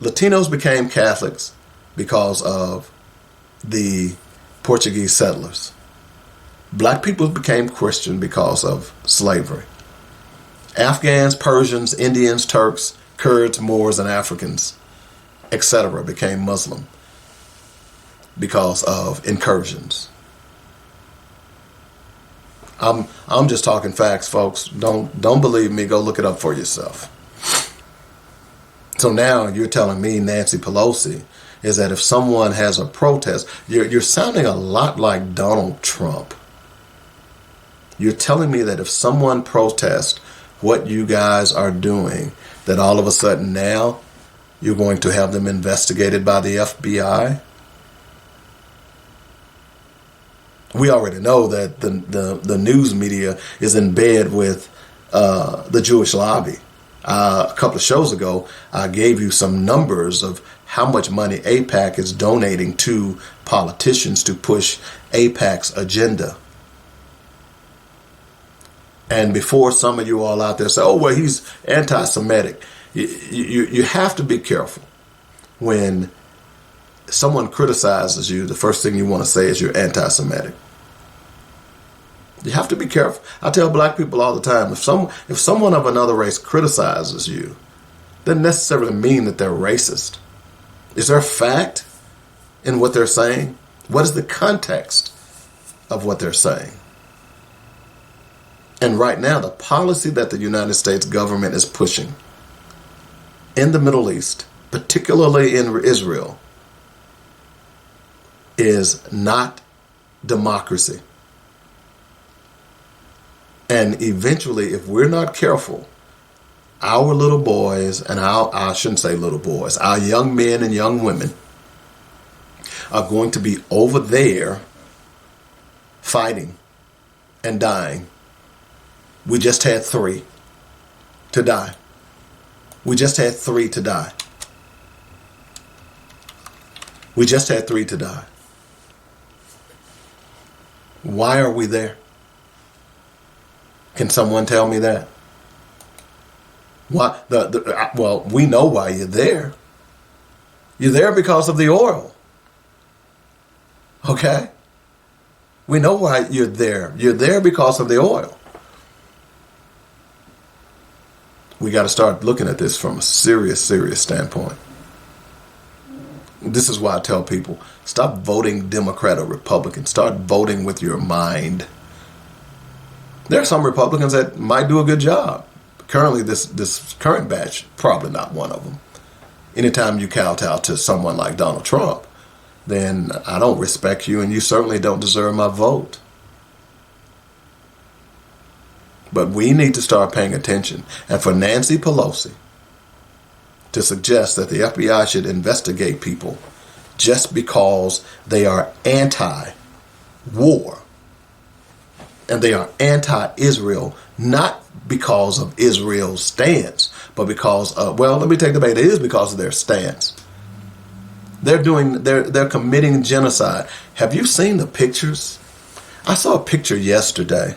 Latinos became Catholics because of the Portuguese settlers. Black people became Christian because of slavery. Afghans, Persians, Indians, Turks, Kurds, Moors, and Africans, etc., became Muslim because of incursions. I'm just talking facts, folks. Don't believe me. Go look it up for yourself. So now you're telling me, Nancy Pelosi, is that if someone has a protest, you're sounding a lot like Donald Trump. You're telling me that if someone protests what you guys are doing, that all of a sudden now you're going to have them investigated by the FBI? We already know that the news media is in bed with the Jewish lobby. A couple of shows ago, I gave you some numbers of how much money AIPAC is donating to politicians to push AIPAC's agenda. And before some of you all out there say, oh, well, he's anti-Semitic, you have to be careful. When someone criticizes you, the first thing you want to say is you're anti-Semitic. You have to be careful. I tell black people all the time, if someone of another race criticizes you, doesn't necessarily mean that they're racist. Is there a fact in what they're saying? What is the context of what they're saying? And right now, the policy that the United States government is pushing in the Middle East, particularly in Israel, is not democracy. And eventually, if we're not careful, our little boys, and I shouldn't say little boys, our young men and young women are going to be over there fighting and dying. We just had 3 to die. We just had 3 to die. We just had 3 to die. Why are we there? Can someone tell me that? Why? Well, we know why you're there. You're there because of the oil. Okay? We know why you're there. You're there because of the oil. We got to start looking at this from a serious standpoint. This is why I tell people, stop voting Democrat or Republican. Start voting with your mind. There are some Republicans that might do a good job. Currently, this current batch, probably not one of them. Anytime you kowtow to someone like Donald Trump, then I don't respect you, and you certainly don't deserve my vote. But we need to start paying attention. And for Nancy Pelosi to suggest that the FBI should investigate people just because they are anti-war and they are anti-Israel, not because of Israel's stance, but because of, well, let me take the bait. It is because of their stance. They're committing genocide. Have you seen the pictures? I saw a picture yesterday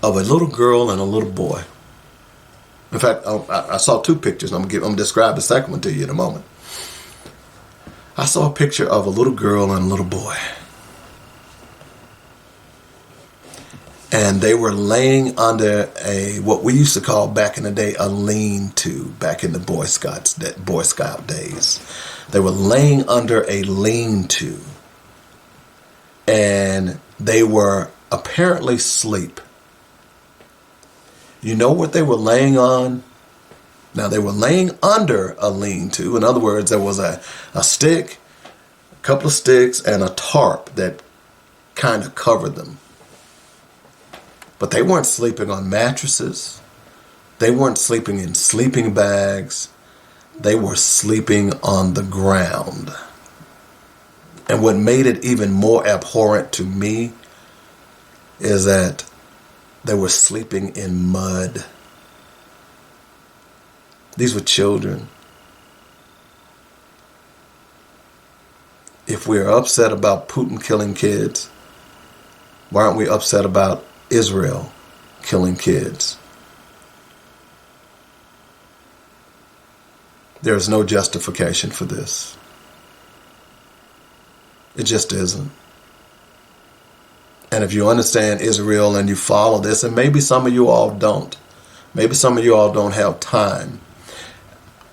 of a little girl and a little boy. In fact, I saw 2 pictures. I'm going to describe the second one to you in a moment. I saw a picture of a little girl and a little boy. And they were laying under what we used to call back in the day a lean-to, back in the Boy Scout days. They were laying under a lean-to. And they were apparently asleep. You know what they were laying on? Now, they were laying under a lean-to. In other words, there was a stick, a couple of sticks, and a tarp that kind of covered them. But they weren't sleeping on mattresses. They weren't sleeping in sleeping bags. They were sleeping on the ground. And what made it even more abhorrent to me is that they were sleeping in mud. These were children. If we're upset about Putin killing kids, why aren't we upset about Israel killing kids? There is no justification for this. It just isn't. And if you understand Israel and you follow this, and maybe some of you all don't. Maybe some of you all don't have time.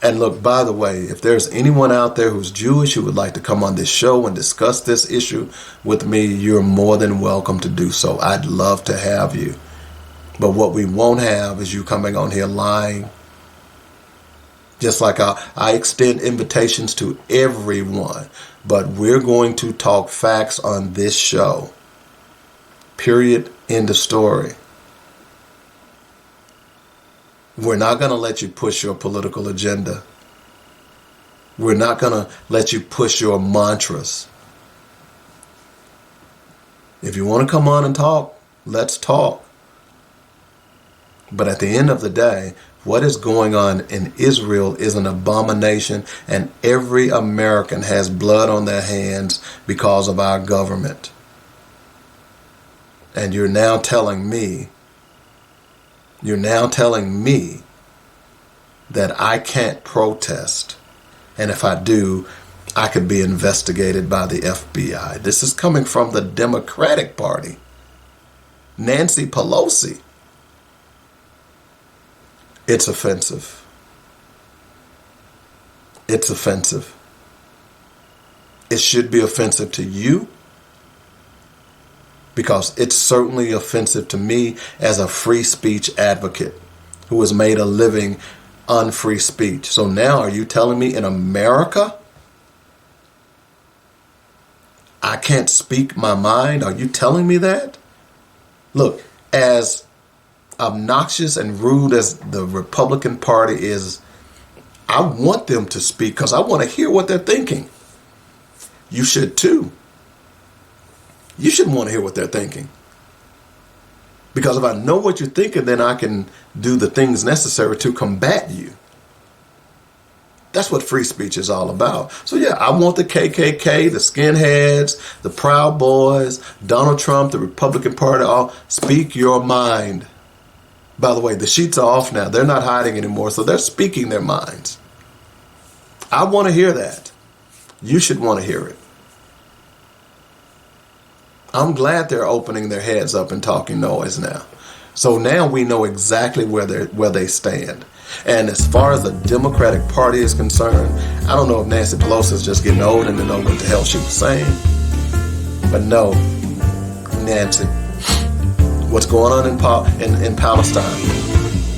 And look, by the way, if there's anyone out there who's Jewish who would like to come on this show and discuss this issue with me, you're more than welcome to do so. I'd love to have you. But what we won't have is you coming on here lying. Just like I extend invitations to everyone, but we're going to talk facts on this show. Period. End of story. We're not going to let you push your political agenda. We're not going to let you push your mantras. If you want to come on and talk, let's talk. But at the end of the day, what is going on in Israel is an abomination, and every American has blood on their hands because of our government. And you're now telling me that I can't protest. And if I do, I could be investigated by the FBI. This is coming from the Democratic Party. Nancy Pelosi. It's offensive. It's offensive. It should be offensive to you, because it's certainly offensive to me as a free speech advocate who has made a living on free speech. So now are you telling me in America I can't speak my mind? Are you telling me that? Look, as obnoxious and rude as the Republican Party is, I want them to speak because I want to hear what they're thinking. You should too. You should want to hear what they're thinking. Because if I know what you're thinking, then I can do the things necessary to combat you. That's what free speech is all about. So yeah, I want the KKK, the skinheads, the Proud Boys, Donald Trump, the Republican Party, all speak your mind. By the way, the sheets are off now. They're not hiding anymore, so they're speaking their minds. I want to hear that. You should want to hear it. I'm glad they're opening their heads up and talking noise now. So now we know exactly where they stand. And as far as the Democratic Party is concerned, I don't know if Nancy Pelosi is just getting old and didn't know what the hell she was saying. But no, Nancy, what's going on in Palestine,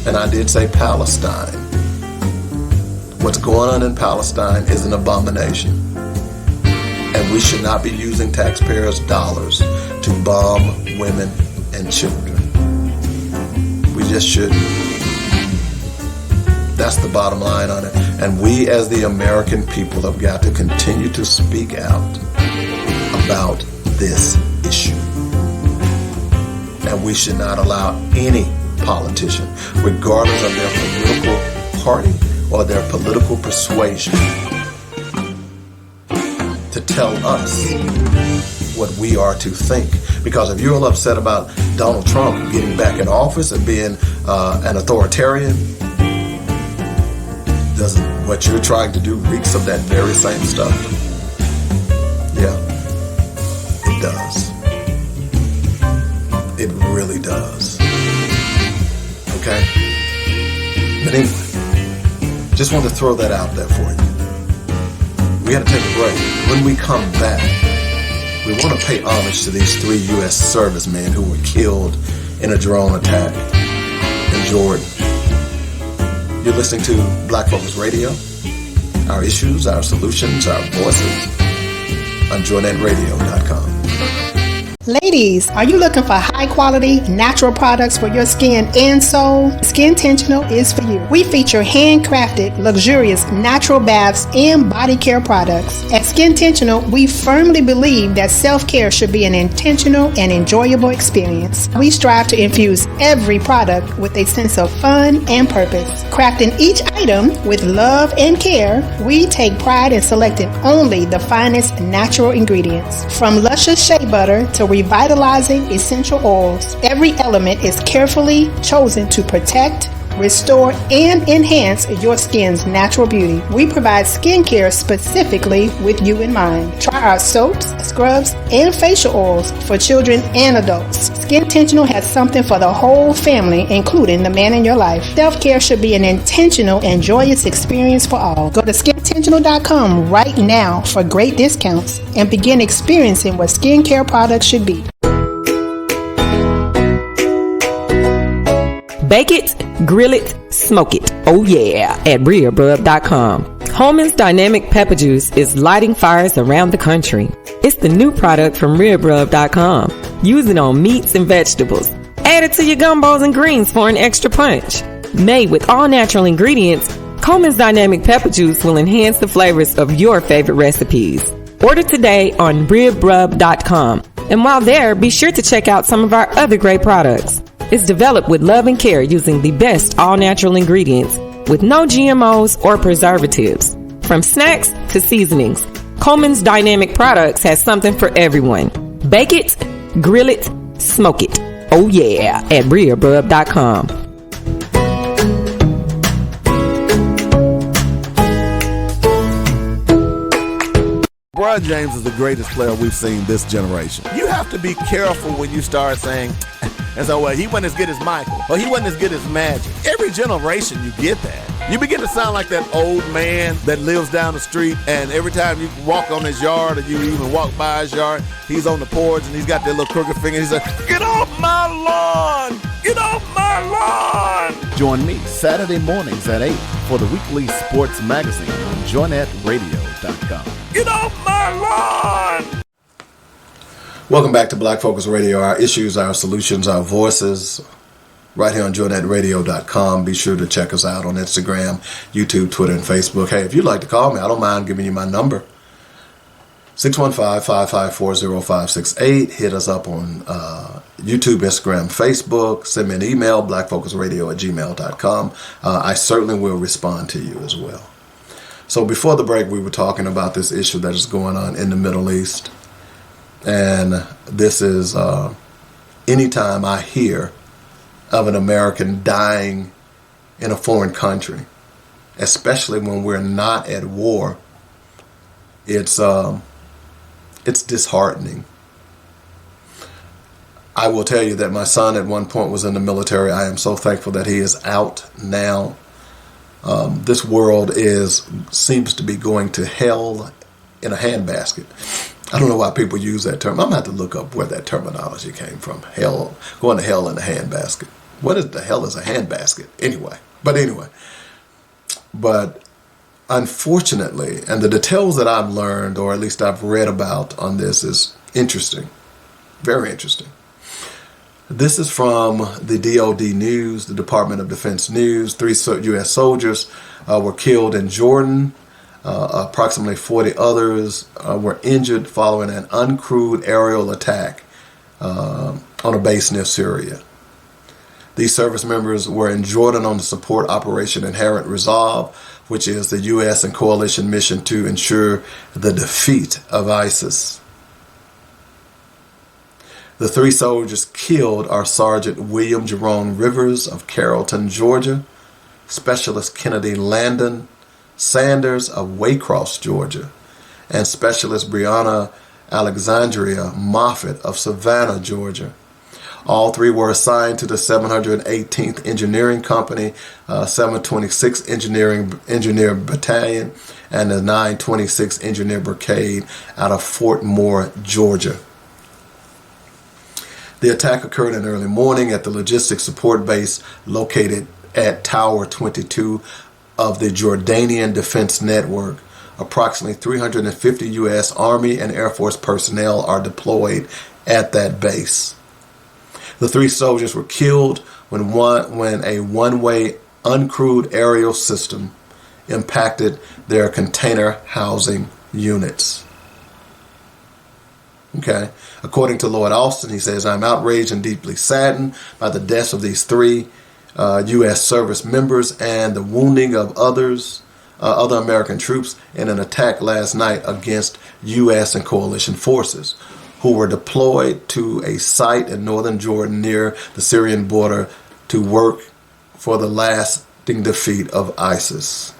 and I did say Palestine, what's going on in Palestine is an abomination. And we should not be using taxpayers' dollars to bomb women and children. We just shouldn't. That's the bottom line on it. And we as the American people have got to continue to speak out about this issue. And we should not allow any politician, regardless of their political party or their political persuasion, to tell us what we are to think. Because if you're all upset about Donald Trump getting back in office and being an authoritarian, doesn't what you're trying to do reeks of that very same stuff? Yeah, it does. It really does. Okay? But anyway, just wanted to throw that out there for you. We got to take a break. When we come back, we want to pay homage to these 3 U.S. servicemen who were killed in a drone attack in Jordan. You're listening to Black Focus Radio, our issues, our solutions, our voices on JoynetRadio.com. Ladies, are you looking for high quality, natural products for your skin and soul? Skintentional is for you. We feature handcrafted, luxurious, natural baths and body care products. At Skintentional, we firmly believe that self-care should be an intentional and enjoyable experience. We strive to infuse every product with a sense of fun and purpose. Crafting each item with love and care, we take pride in selecting only the finest natural ingredients. From luscious shea butter to revitalizing essential oils, every element is carefully chosen to protect, restore, and enhance your skin's natural beauty. We provide skincare specifically with you in mind. Try our soaps, scrubs, and facial oils for children and adults. Skintentional has something for the whole family, including the man in your life. Self-care should be an intentional and joyous experience for all. Go to skintentional.com right now for great discounts and begin experiencing what skincare products should be. Bake it, grill it, smoke it. Oh yeah, at RealRub.com. Holman's Dynamic Pepper Juice is lighting fires around the country. It's the new product from RealRub.com. Use it on meats and vegetables. Add it to your gumbos and greens for an extra punch. Made with all natural ingredients, Coleman's Dynamic Pepper Juice will enhance the flavors of your favorite recipes. Order today on RealRub.com. And while there, be sure to check out some of our other great products. It's developed with love and care using the best all-natural ingredients with no GMOs or preservatives. From snacks to seasonings, Coleman's Dynamic Products has something for everyone. Bake it, grill it, smoke it. Oh yeah, at RealRub.com. LeBron James is the greatest player we've seen this generation. You have to be careful when you start saying, and so he wasn't as good as Michael, or he wasn't as good as Magic. Every generation you get that. You begin to sound like that old man that lives down the street, and every time you walk on his yard or you even walk by his yard, he's on the porch and he's got that little crooked finger. He's like, "Get off my lawn! Get off my lawn!" Join me Saturday mornings at 8 for the weekly sports magazine on JoynetRadio.com. Get off my lawn! Welcome back to Black Focus Radio. Our issues, our solutions, our voices, right here on JoynetRadio.com. Be sure to check us out on Instagram, YouTube, Twitter, and Facebook. Hey, if you'd like to call me, I don't mind giving you my number. 615-554-0568. Hit us up on YouTube, Instagram, Facebook. Send me an email, blackfocusradio@gmail.com. I certainly will respond to you as well. So before the break, we were talking about this issue that is going on in the Middle East. And this is anytime I hear of an American dying in a foreign country, especially when we're not at war, it's disheartening. I will tell you that my son at one point was in the military. I am so thankful that he is out now. This world seems to be going to hell in a handbasket. I don't know why people use that term. I'm going to have to look up where that terminology came from. Hell, going to hell in a handbasket. What the hell is a handbasket anyway? But unfortunately, and the details that I've learned, or at least I've read about on this, is interesting. Very interesting. This is from the DOD News, the Department of Defense News. 3 U.S. soldiers were killed in Jordan. Approximately 40 others were injured following an uncrewed aerial attack on a base near Syria. These service members were in Jordan on the support Operation Inherent Resolve, which is the U.S. and coalition mission to ensure the defeat of ISIS. The 3 soldiers killed are Sergeant William Jerome Rivers of Carrollton, Georgia, Specialist Kennedy Landon Sanders of Waycross, Georgia, and Specialist Brianna Alexandria Moffitt of Savannah, Georgia. All 3 were assigned to the 718th Engineering Company, 726th Engineer Battalion, and the 926th Engineer Brigade out of Fort Moore, Georgia. The attack occurred in early morning at the logistics support base located at Tower 22 of the Jordanian Defense Network. Approximately 350 U.S. Army and Air Force personnel are deployed at that base. The 3 soldiers were killed when a one-way uncrewed aerial system impacted their container housing units. Okay. According to Lloyd Austin, he says, "I'm outraged and deeply saddened by the deaths of these 3 U.S. service members and the wounding of other American troops in an attack last night against U.S. and coalition forces who were deployed to a site in northern Jordan near the Syrian border to work for the lasting defeat of ISIS.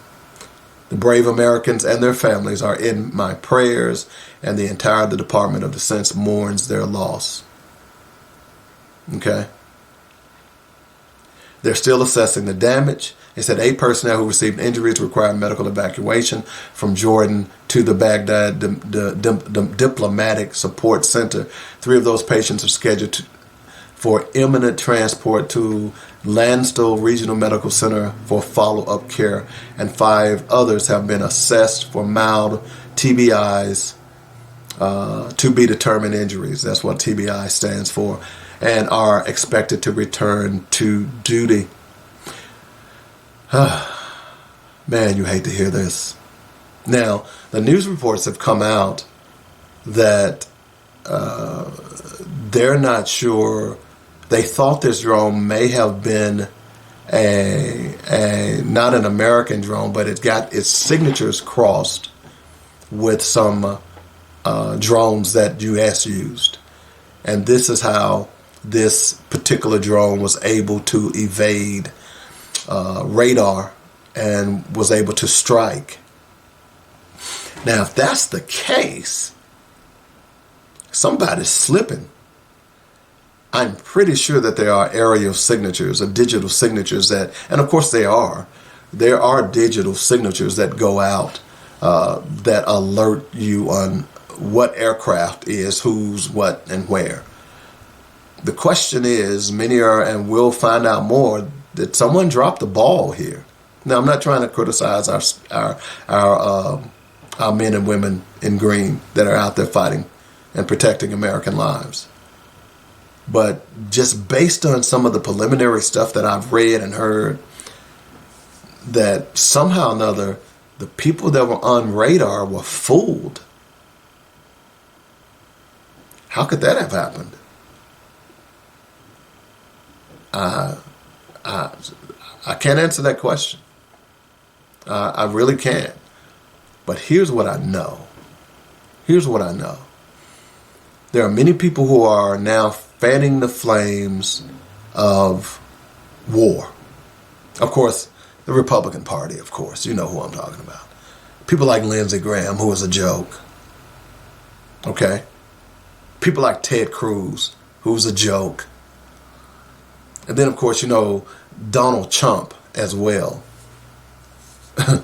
The brave Americans and their families are in my prayers, and the entire Department of Defense mourns their loss." Okay. They're still assessing the damage. They said 8 personnel who received injuries required medical evacuation from Jordan to the Baghdad Diplomatic Support Center. 3 of those patients are scheduled for imminent transport to Landstuhl Regional Medical Center for follow-up care, and 5 others have been assessed for mild TBIs, to be determined injuries. That's what TBI stands for, and are expected to return to duty. Man, you hate to hear this. Now, the news reports have come out that they're not sure. They thought this drone may have been not an American drone, but it got its signatures crossed with some drones that U.S. used. And this is how this particular drone was able to evade radar and was able to strike. Now, if that's the case, somebody's slipping. I'm pretty sure that there are aerial signatures or digital signatures that, and of course there are digital signatures that go out that alert you on what aircraft is, who's, what, and where. The question is, many are, and we'll find out more, that someone dropped the ball here. Now, I'm not trying to criticize our men and women in green that are out there fighting and protecting American lives. But just based on some of the preliminary stuff that I've read and heard, that somehow or another, the people that were on radar were fooled. How could that have happened? I can't answer that question. I really can't. But here's what I know. There are many people who are now fanning the flames of war. Of course, the Republican Party, of course. You know who I'm talking about. People like Lindsey Graham, who is a joke. Okay? People like Ted Cruz, who's a joke. And then, of course, you know, Donald Trump as well. As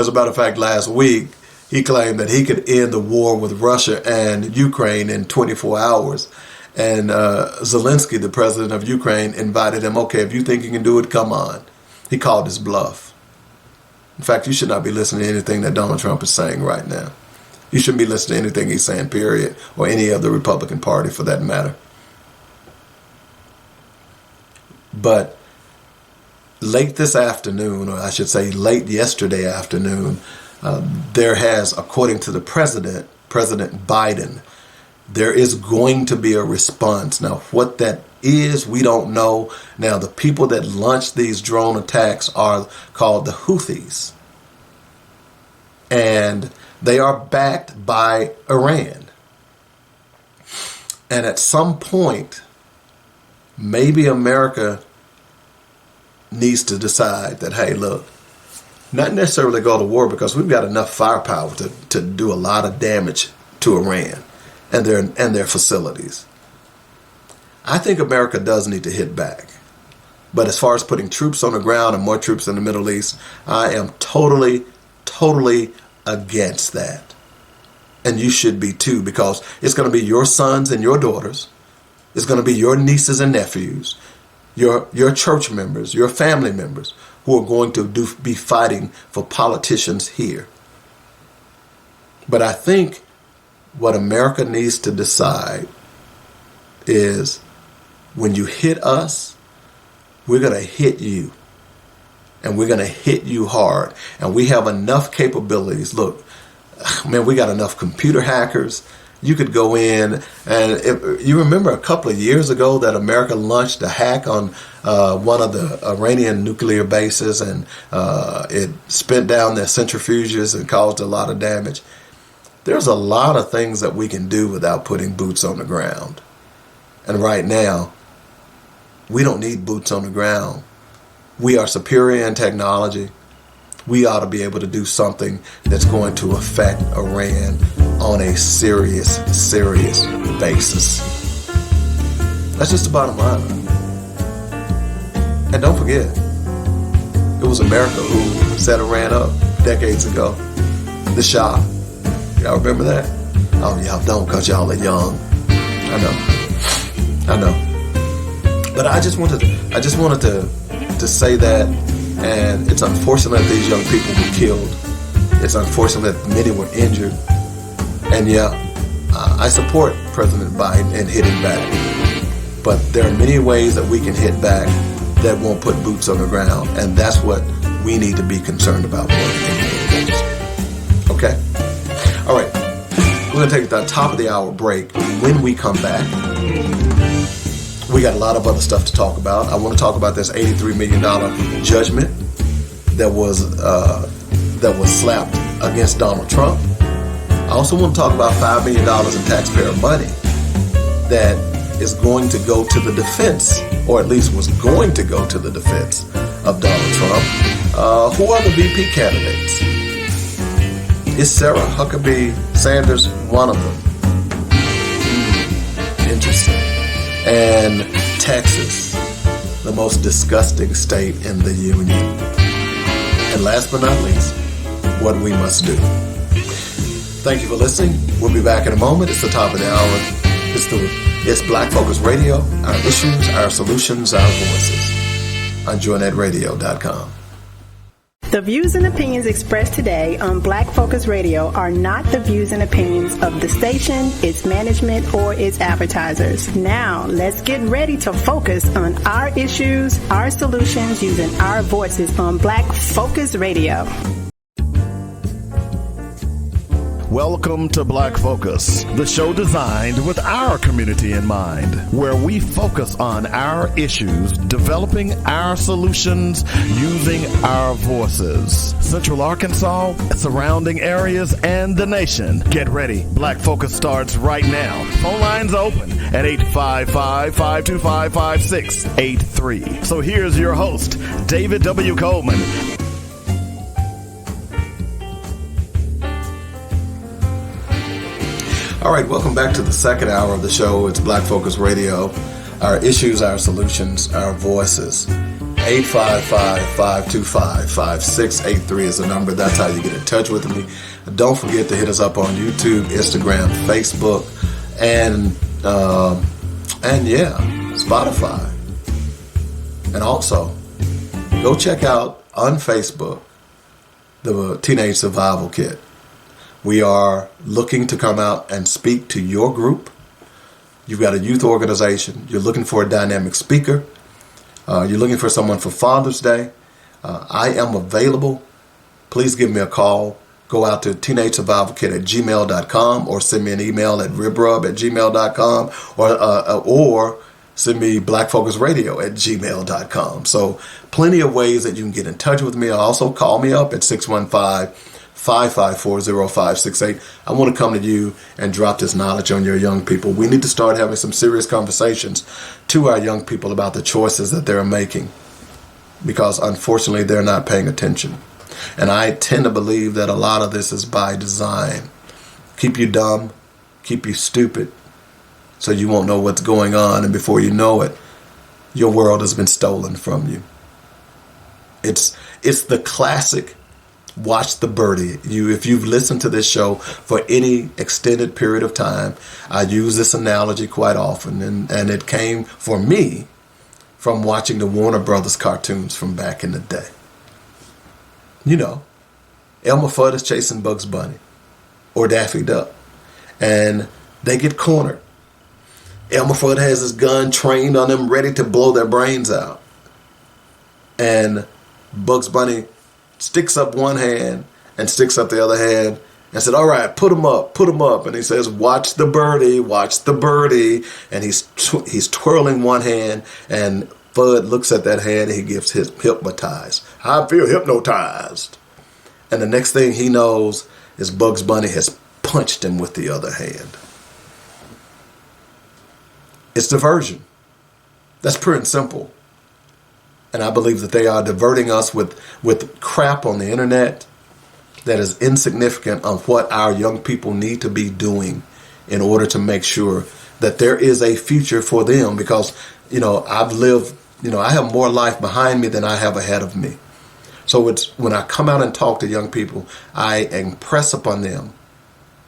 a matter of fact, last week, he claimed that he could end the war with Russia and Ukraine in 24 hours. And Zelensky, the president of Ukraine, invited him, okay, if you think you can do it, come on. He called his bluff. In fact, you should not be listening to anything that Donald Trump is saying right now. You shouldn't be listening to anything he's saying, period, or any of the Republican Party for that matter. But late this afternoon, or I should say late yesterday afternoon, there has, according to the President Biden, there is going to be a response. Now, what that is, we don't know. Now, the people that launched these drone attacks are called the Houthis. And they are backed by Iran. And at some point, maybe America needs to decide that, hey, look, not necessarily go to war, because we've got enough firepower to do a lot of damage to Iran and their facilities. I think America does need to hit back. But as far as putting troops on the ground and more troops in the Middle East, I am totally against that. And you should be too, because it's going to be your sons and your daughters. It's going to be your nieces and nephews, your church members, your family members who are going to be fighting for politicians here. But I think what America needs to decide is when you hit us, we're going to hit you. And we're going to hit you hard. And we have enough capabilities. Look, man, we got enough computer hackers. You could go in, and if you remember a couple of years ago that America launched a hack on one of the Iranian nuclear bases, and it spent down their centrifuges and caused a lot of damage. There's a lot of things that we can do without putting boots on the ground. And right now, we don't need boots on the ground. We are superior in technology. We ought to be able to do something that's going to affect Iran on a serious basis. That's just the bottom line. And don't forget, it was America who set Iran up decades ago. The Shah. Y'all remember that? Oh, y'all don't, because y'all are young. I know. But I just wanted to say that, and it's unfortunate that these young people were killed. It's unfortunate that many were injured. And yeah, I support President Biden in hitting back. But there are many ways that we can hit back that won't put boots on the ground. And that's what we need to be concerned about more than anything else. Okay? All right. We're going to take the top of the hour break. When we come back, we got a lot of other stuff to talk about. I want to talk about this $83 million judgment that was slapped against Donald Trump. I also want to talk about $5 million in taxpayer money that is going to go to the defense, or at least was going to go to the defense of Donald Trump. Who are the VP candidates? Is Sarah Huckabee Sanders one of them? Interesting. And Texas, the most disgusting state in the union. And last but not least, what we must do. Thank you for listening. We'll be back in a moment. It's the top of the hour. It's Black Focus Radio. Our issues, our solutions, our voices. On JoinNetRadio.com. The views and opinions expressed today on Black Focus Radio are not the views and opinions of the station, its management, or its advertisers. Now, let's get ready to focus on our issues, our solutions, using our voices on Black Focus Radio. Welcome to Black Focus, the show designed with our community in mind, where we focus on our issues, developing our solutions, using our voices. Central Arkansas, surrounding areas, and the nation. Get ready. Black Focus starts right now. Phone lines open at 855-525-5683. So here's your host, David W. Coleman. All right, welcome back to the second hour of the show. It's Black Focus Radio. Our issues, our solutions, our voices. 855-525-5683 is the number. That's how you get in touch with me. Don't forget to hit us up on YouTube, Instagram, Facebook, and Spotify. And also, go check out on Facebook the Teenage Survival Kit. We are looking to come out and speak to your group. You've got a youth organization. You're looking for a dynamic speaker. You're looking for someone for Father's Day. I am available. Please give me a call. Go out to teenagesurvivalkit@gmail.com or send me an email at ribrub@gmail.com or send me blackfocusradio@gmail.com. So plenty of ways that you can get in touch with me. Also call me up at 615-554-0568. I want to come to you and drop this knowledge on your young people. We need to start having some serious conversations to our young people about the choices that they're making, because unfortunately they're not paying attention. And I tend to believe that a lot of this is by design. Keep you dumb, keep you stupid, so you won't know what's going on, and before you know it, your world has been stolen from you. It's the classic watch the birdie. If you've listened to this show for any extended period of time, I use this analogy quite often, and it came for me from watching the Warner Brothers cartoons from back in the day. You know, Elmer Fudd is chasing Bugs Bunny or Daffy Duck, and they get cornered. Elmer Fudd has his gun trained on them, ready to blow their brains out. And Bugs Bunny sticks up one hand and sticks up the other hand and said, all right, put him up. And he says, watch the birdie. And he's twirling one hand, and Fudd looks at that hand and he gets hypnotized. I feel hypnotized. And the next thing he knows is Bugs Bunny has punched him with the other hand. It's diversion. That's pure and simple. And I believe that they are diverting us with crap on the internet that is insignificant on what our young people need to be doing in order to make sure that there is a future for them. Because, I've lived, I have more life behind me than I have ahead of me. So it's when I come out and talk to young people, I impress upon them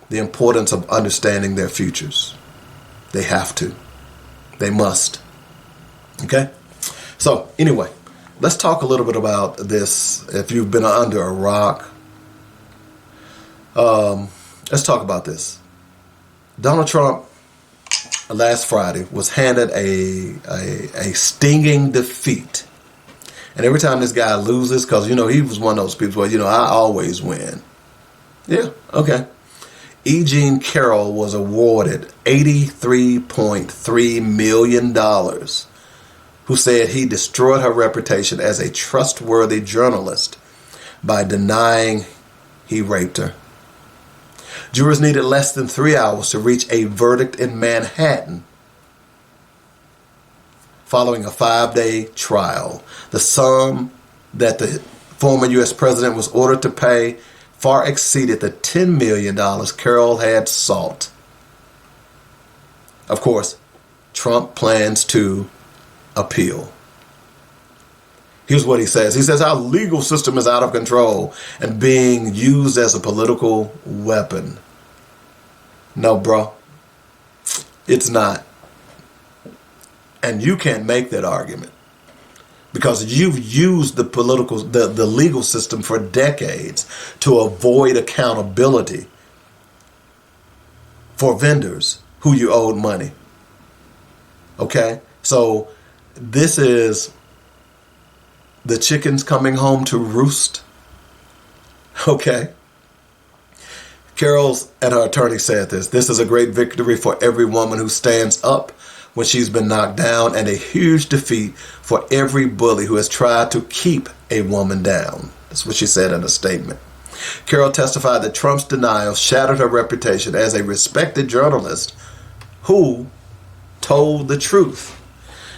the importance of understanding their futures. They have to. They must. Okay? So, anyway, let's talk a little bit about this. If you've been under a rock, let's talk about this. Donald Trump, last Friday, was handed a stinging defeat. And every time this guy loses, because, he was one of those people where, I always win. Yeah, okay. E. Jean Carroll was awarded $83.3 million, who said he destroyed her reputation as a trustworthy journalist by denying he raped her. Jurors needed less than 3 hours to reach a verdict in Manhattan following a 5-day trial. The sum that the former U.S. president was ordered to pay far exceeded the $10 million Carroll had sought. Of course, Trump plans to appeal. Here's what he says. He says our legal system is out of control and being used as a political weapon. No, bro. It's not. And you can't make that argument. Because you've used the legal system for decades to avoid accountability for vendors who you owed money. Okay? So this is the chickens coming home to roost. Okay? Carroll's and her attorney said this. This is a great victory for every woman who stands up when she's been knocked down, and a huge defeat for every bully who has tried to keep a woman down. That's what she said in a statement. Carroll testified that Trump's denial shattered her reputation as a respected journalist who told the truth.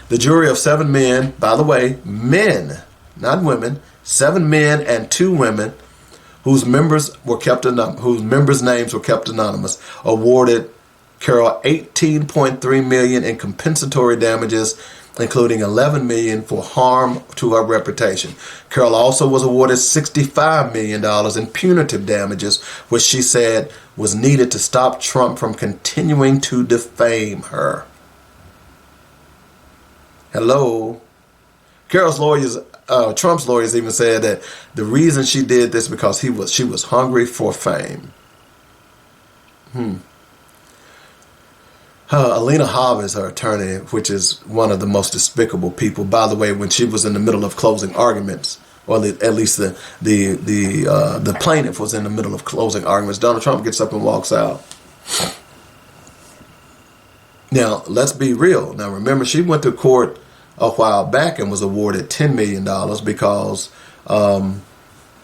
The jury of 7 men, by the way, men, not women, 7 men and 2 women, whose members' names were kept anonymous, awarded Carroll $18.3 million in compensatory damages, including $11 million for harm to her reputation. Carroll also was awarded $65 million in punitive damages, which she said was needed to stop Trump from continuing to defame her. Hello. Carroll's lawyers, Trump's lawyers even said that the reason she did this because she was hungry for fame. Alina Hobb is her attorney, which is one of the most despicable people. By the way, when she was in the middle of closing arguments, or at least the plaintiff was in the middle of closing arguments, Donald Trump gets up and walks out. Now, let's be real. Now, remember, she went to court a while back and was awarded $10 million because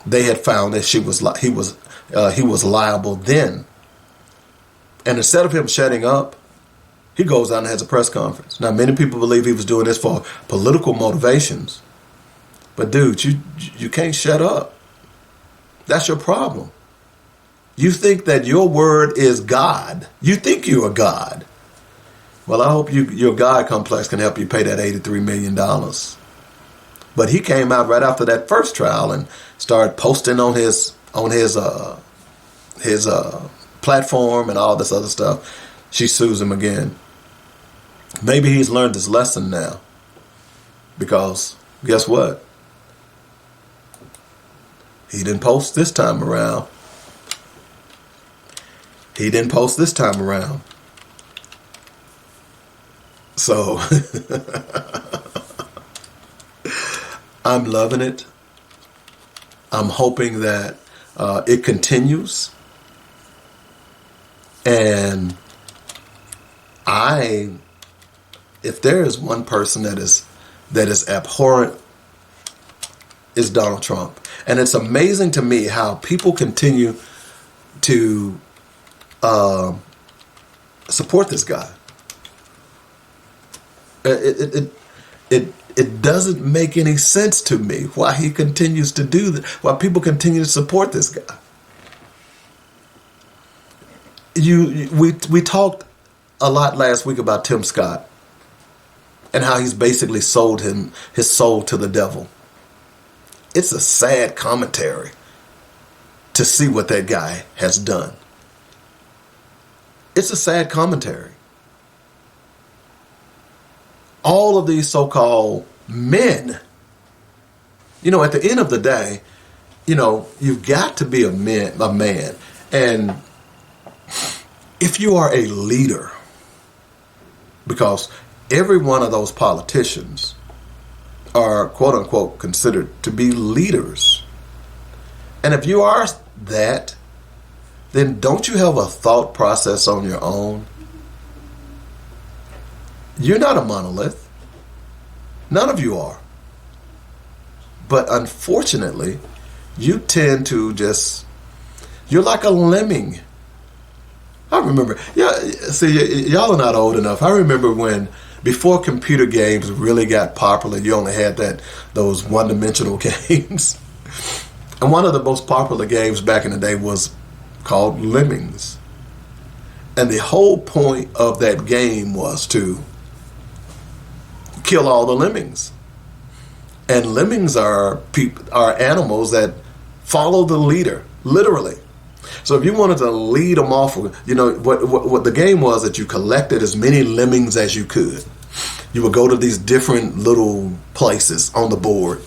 they had found that he was liable then. And instead of him shutting up, he goes out and has a press conference. Now, many people believe he was doing this for political motivations. But, dude, you can't shut up. That's your problem. You think that your word is God. You think you're a God. Well, I hope your God complex can help you pay that $83 million. But he came out right after that first trial and started posting on his platform and all this other stuff. She sues him again. Maybe he's learned his lesson now. Because guess what? He didn't post this time around. He didn't post this time around. So I'm loving it. I'm hoping that it continues. And if there is one person that is abhorrent, it's Donald Trump. And it's amazing to me how people continue to support this guy. It doesn't make any sense to me why he continues to do that, why people continue to support this guy. We talked a lot last week about Tim Scott and how he's basically sold his soul to the devil. It's a sad commentary to see what that guy has done. It's a sad commentary. All of these so-called men, at the end of the day, you've got to be a man. And if you are a leader, because every one of those politicians are, quote unquote, considered to be leaders. And if you are that, then don't you have a thought process on your own? You're not a monolith. None of you are. But unfortunately, you tend to you're like a lemming. I remember, y'all are not old enough. I remember before computer games really got popular, you only had those one-dimensional games. And one of the most popular games back in the day was called Lemmings. And the whole point of that game was to kill all the lemmings. And lemmings are animals that follow the leader, literally. So if you wanted to lead them off, what the game was that you collected as many lemmings as you could. You would go to these different little places on the board,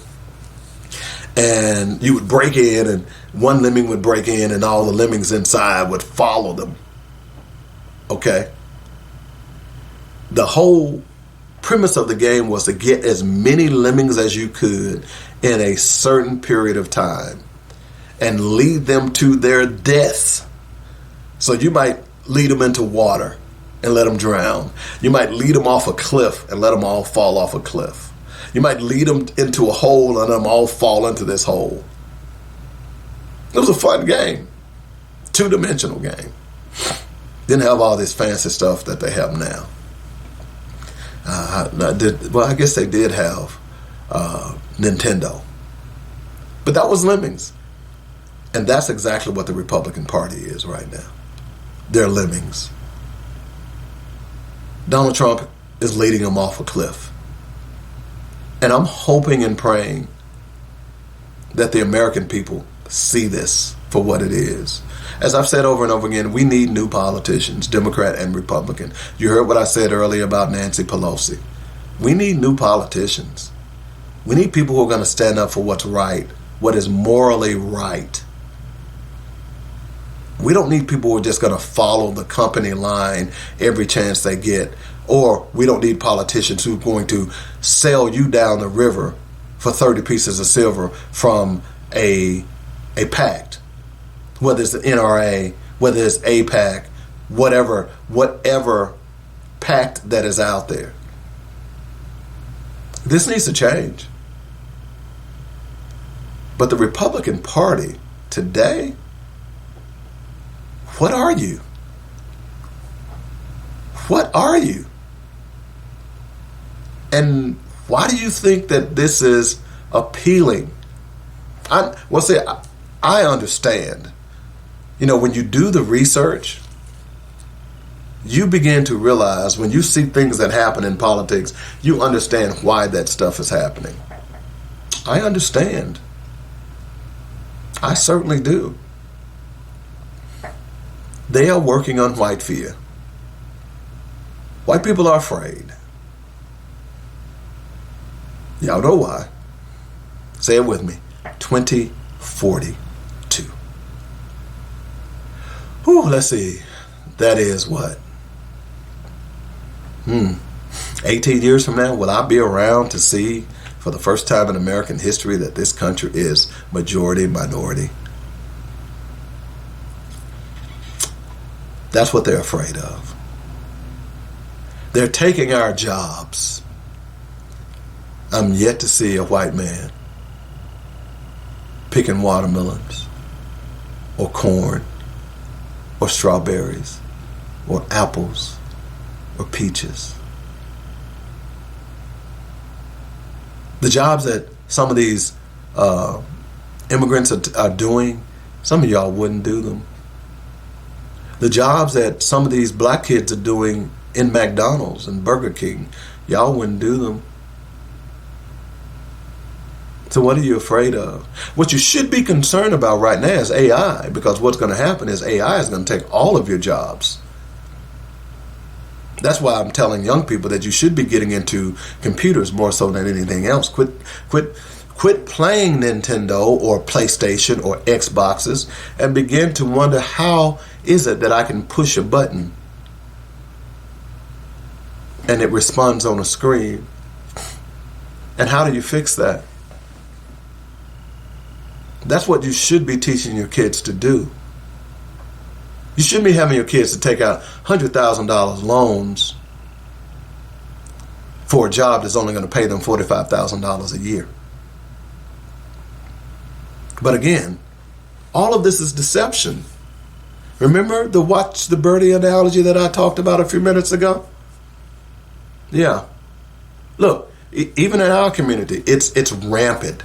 and you would break in, and one lemming would break in, and all the lemmings inside would follow them. Okay? The whole premise of the game was to get as many lemmings as you could in a certain period of time and lead them to their deaths. So you might lead them into water and let them drown. You might lead them off a cliff and let them all fall off a cliff. You might lead them into a hole and let them all fall into this hole. It was a fun game. Two-dimensional game. Didn't have all this fancy stuff that they have now. I guess they did have Nintendo. But that was lemmings. And that's exactly what the Republican Party is right now. They're lemmings. Donald Trump is leading them off a cliff. And I'm hoping and praying that the American people see this for what it is. As I've said over and over again, we need new politicians, Democrat and Republican. You heard what I said earlier about Nancy Pelosi. We need new politicians. We need people who are going to stand up for what's right, what is morally right. We don't need people who are just going to follow the company line every chance they get. Or we don't need politicians who are going to sell you down the river for 30 pieces of silver from a pact. Whether it's the NRA, whether it's AIPAC, whatever pact that is out there. This needs to change. But the Republican Party today, what are you? What are you? And why do you think that this is appealing? I understand. When you do the research, you begin to realize when you see things that happen in politics, you understand why that stuff is happening. I understand. I certainly do. They are working on white fear. White people are afraid. Y'all know why. Say it with me. 2042. Let's see. That is what? 18 years from now, will I be around to see for the first time in American history that this country is majority minority? That's what they're afraid of. They're taking our jobs. I'm yet to see a white man picking watermelons or corn or strawberries or apples or peaches. The jobs that some of these immigrants are doing, some of y'all wouldn't do them. The jobs that some of these black kids are doing in McDonald's and Burger King, y'all wouldn't do them. So what are you afraid of? What you should be concerned about right now is AI, because what's going to happen is AI is going to take all of your jobs. That's why I'm telling young people that you should be getting into computers more so than anything else. Quit playing Nintendo or PlayStation or Xboxes and begin to wonder, how is it that I can push a button and it responds on a screen? And how do you fix that? That's what you should be teaching your kids to do. You shouldn't be having your kids to take out $100,000 loans for a job that's only going to pay them $45,000 a year. But again, all of this is deception. Remember the watch the birdie analogy that I talked about a few minutes ago? Yeah. Look, even in our community, it's rampant.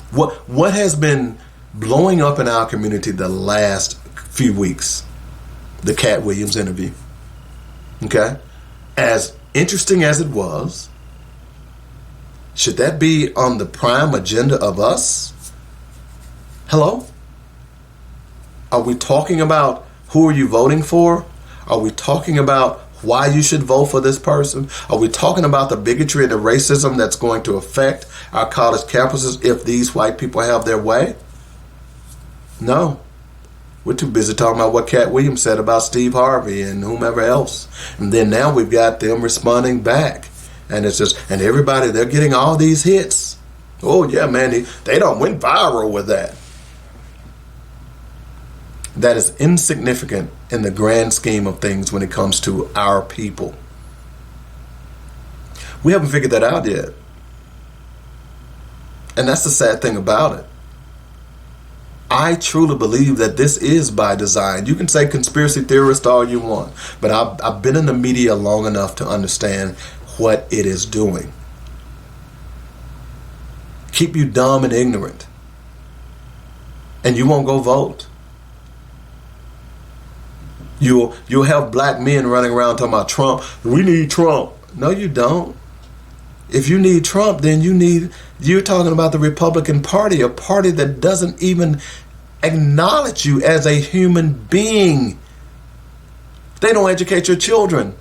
What has been blowing up in our community the last few weeks? The Cat Williams interview. Okay? As interesting as it was, should that be on the prime agenda of us? Hello? Are we talking about who are you voting for? Are we talking about why you should vote for this person? Are we talking about the bigotry and the racism that's going to affect our college campuses if these white people have their way? No. We're too busy talking about what Cat Williams said about Steve Harvey and whomever else. And then now we've got them responding back. And it's just, and everybody, they're getting all these hits. Oh yeah, man, they don't went viral with that. That is insignificant in the grand scheme of things when it comes to our people. We haven't figured that out yet. And that's the sad thing about it. I truly believe that this is by design. You can say conspiracy theorist all you want, but I've been in the media long enough to understand what it is doing. Keep you dumb and ignorant. And you won't go vote. You'll have black men running around talking about Trump. We need Trump. No, you don't. If you need Trump, then you're talking about the Republican Party, a party that doesn't even acknowledge you as a human being. They don't educate your children.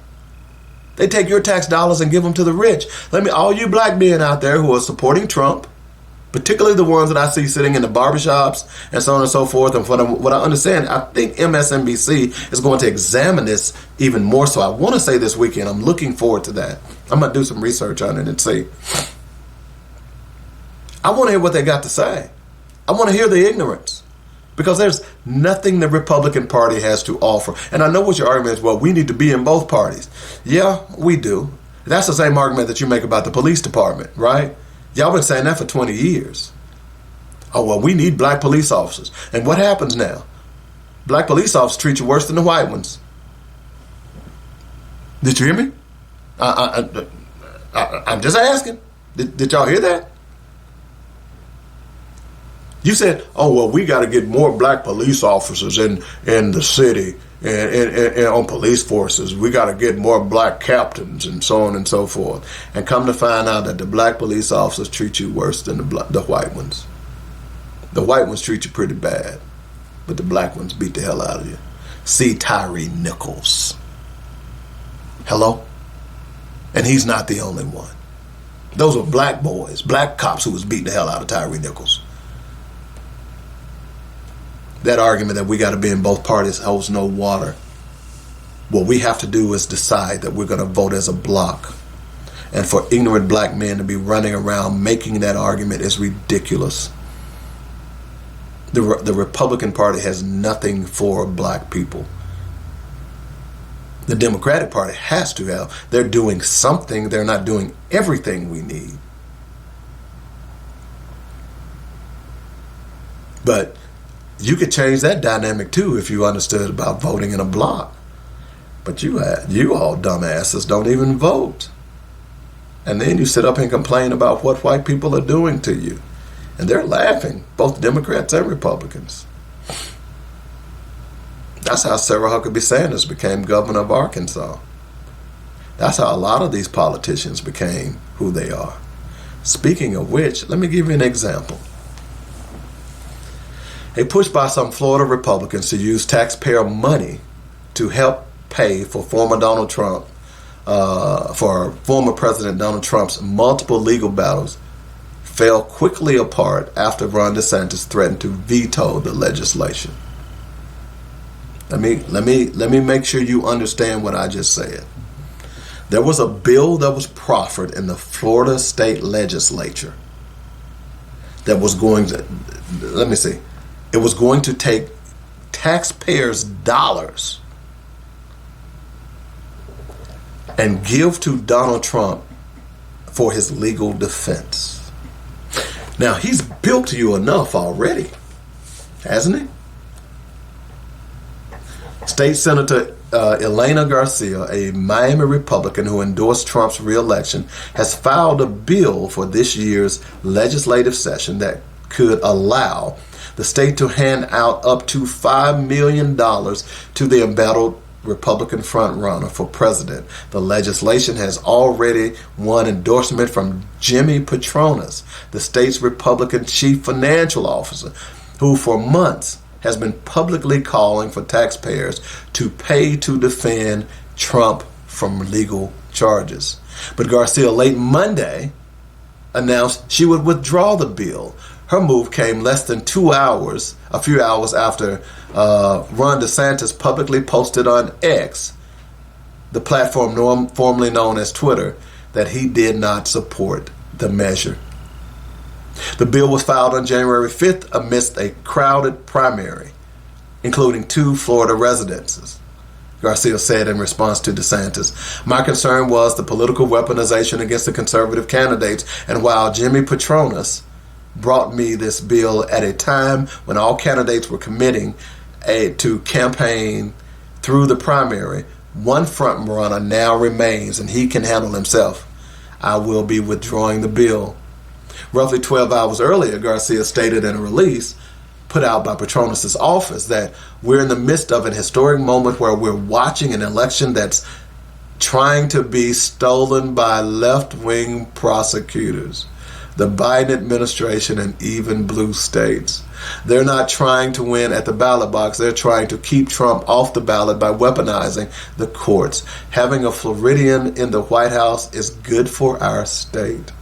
They take your tax dollars and give them to the rich. All you black men out there who are supporting Trump, particularly the ones that I see sitting in the barbershops and so on and so forth. And from what I understand, I think MSNBC is going to examine this even more so. I want to say this weekend. I'm looking forward to that. I'm going to do some research on it and see. I want to hear what they got to say. I want to hear the ignorance. Because there's nothing the Republican Party has to offer. And I know what your argument is, well, we need to be in both parties. Yeah, we do. That's the same argument that you make about the police department, right? Y'all been saying that for 20 years. Oh, well, we need black police officers. And what happens now? Black police officers treat you worse than the white ones. Did you hear me? I'm just asking. Did y'all hear that? You said, oh, well, we got to get more black police officers in the city and on police forces. We got to get more black captains and so on and so forth. And come to find out that the black police officers treat you worse than the white ones. The white ones treat you pretty bad, but the black ones beat the hell out of you. See Tyree Nichols. Hello? And he's not the only one. Those were black boys, black cops who was beating the hell out of Tyree Nichols. That argument that we got to be in both parties holds no water. What we have to do is decide that we're going to vote as a block. And for ignorant black men to be running around making that argument is ridiculous. The Republican Party has nothing for black people. The Democratic Party has to have. They're doing something. They're not doing everything we need. But you could change that dynamic too if you understood about voting in a block. But you all dumbasses don't even vote. And then you sit up and complain about what white people are doing to you. And they're laughing, both Democrats and Republicans. That's how Sarah Huckabee Sanders became governor of Arkansas. That's how a lot of these politicians became who they are. Speaking of which, let me give you an example. A push by some Florida Republicans to use taxpayer money to help pay for former President Donald Trump's multiple legal battles fell quickly apart after Ron DeSantis threatened to veto the legislation. Let me make sure you understand what I just said. There was a bill that was proffered in the Florida state legislature that was going to, it was going to take taxpayers' dollars and give to Donald Trump for his legal defense. Now, he's bilked you enough already, hasn't he? State Senator Elena Garcia, a Miami Republican who endorsed Trump's re-election, has filed a bill for this year's legislative session that could allow the state to hand out up to $5 million to the embattled Republican frontrunner for president. The legislation has already won endorsement from Jimmy Petronas, the state's Republican chief financial officer, who for months has been publicly calling for taxpayers to pay to defend Trump from legal charges. But Garcia late Monday announced she would withdraw the bill. Her move came less than a few hours after Ron DeSantis publicly posted on X, the platform formerly known as Twitter, that he did not support the measure. The bill was filed on January 5th amidst a crowded primary, including 2 Florida residences. Garcia said in response to DeSantis, "My concern was the political weaponization against the conservative candidates, and while Jimmy Petronas brought me this bill at a time when all candidates were committing to campaign through the primary, one front runner now remains and he can handle himself. I will be withdrawing the bill." Roughly 12 hours earlier, Garcia stated in a release put out by Petronas' office that we're in the midst of an historic moment where we're watching an election that's trying to be stolen by left-wing prosecutors, the Biden administration, and even blue states. They're not trying to win at the ballot box. They're trying to keep Trump off the ballot by weaponizing the courts. Having a Floridian in the White House is good for our state.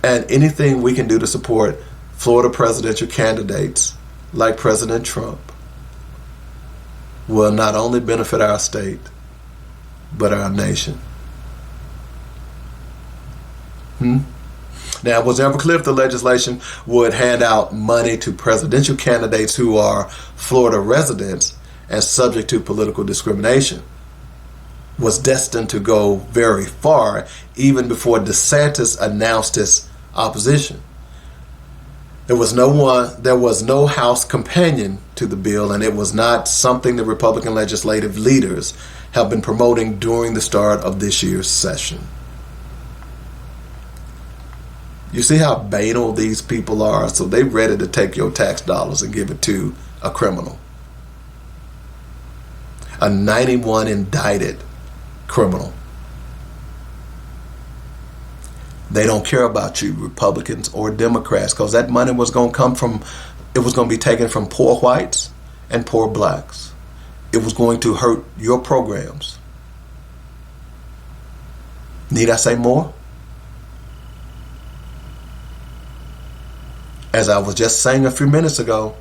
And anything we can do to support Florida presidential candidates like President Trump will not only benefit our state, but our nation. Now, it was never clear if the legislation would hand out money to presidential candidates who are Florida residents and subject to political discrimination. Was destined to go very far even before DeSantis announced his opposition. There was no House companion to the bill, and it was not something the Republican legislative leaders have been promoting during the start of this year's session. You see how banal these people are? So they're ready to take your tax dollars and give it to a criminal. A 91 indicted criminal. They don't care about you, Republicans or Democrats, because that money was going to be taken from poor whites and poor blacks. It was going to hurt your programs. Need I say more? As I was just saying a few minutes ago,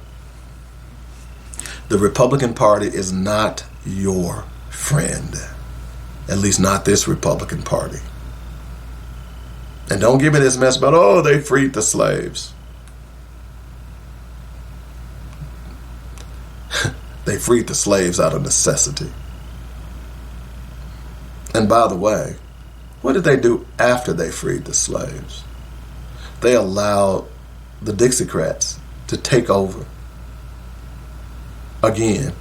the Republican Party is not your friend. At least not this Republican Party. And don't give me this mess about, oh, they freed the slaves. They freed the slaves out of necessity. And by the way, what did they do after they freed the slaves? They allowed the Dixiecrats to take over again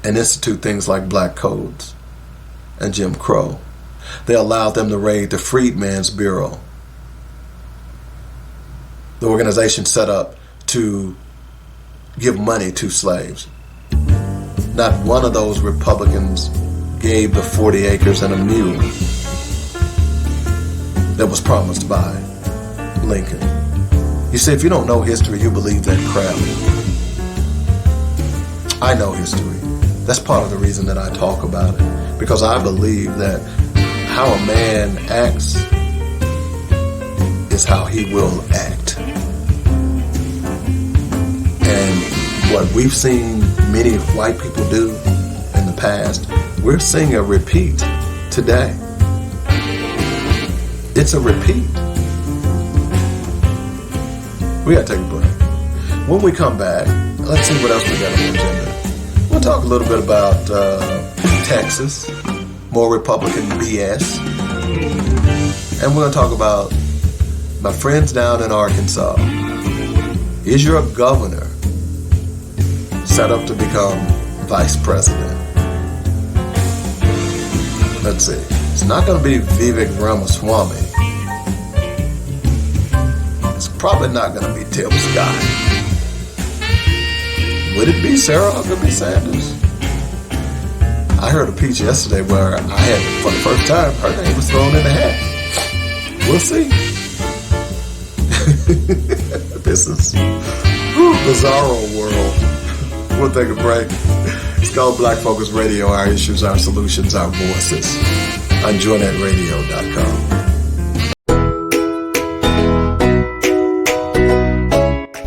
and institute things like black codes and Jim Crow. They allowed them to raid the Freedmen's Bureau, the organization set up to give money to slaves. Not one of those Republicans gave the 40 acres and a mule that was promised by Lincoln. You see, if you don't know history, you believe that crap. I know history. That's part of the reason that I talk about it, because I believe that how a man acts is how he will act. And what we've seen many white people do in the past, we're seeing a repeat today. It's a repeat. We gotta take a break. When we come back, let's see what else we got on the agenda. We'll talk a little bit about Texas, more Republican BS. And we're going to talk about my friends down in Arkansas. Is your governor set up to become vice president? Let's see. It's not going to be Vivek Ramaswamy. It's probably not going to be Tim Scott. Would it be Sarah Huckabee Sanders? I heard a piece yesterday where I had, for the first time, her name was thrown in the hat. We'll see. This is bizarro world. We'll take a break. It's called Black Focus Radio, our issues, our solutions, our voices. On JoinNetRadio.com.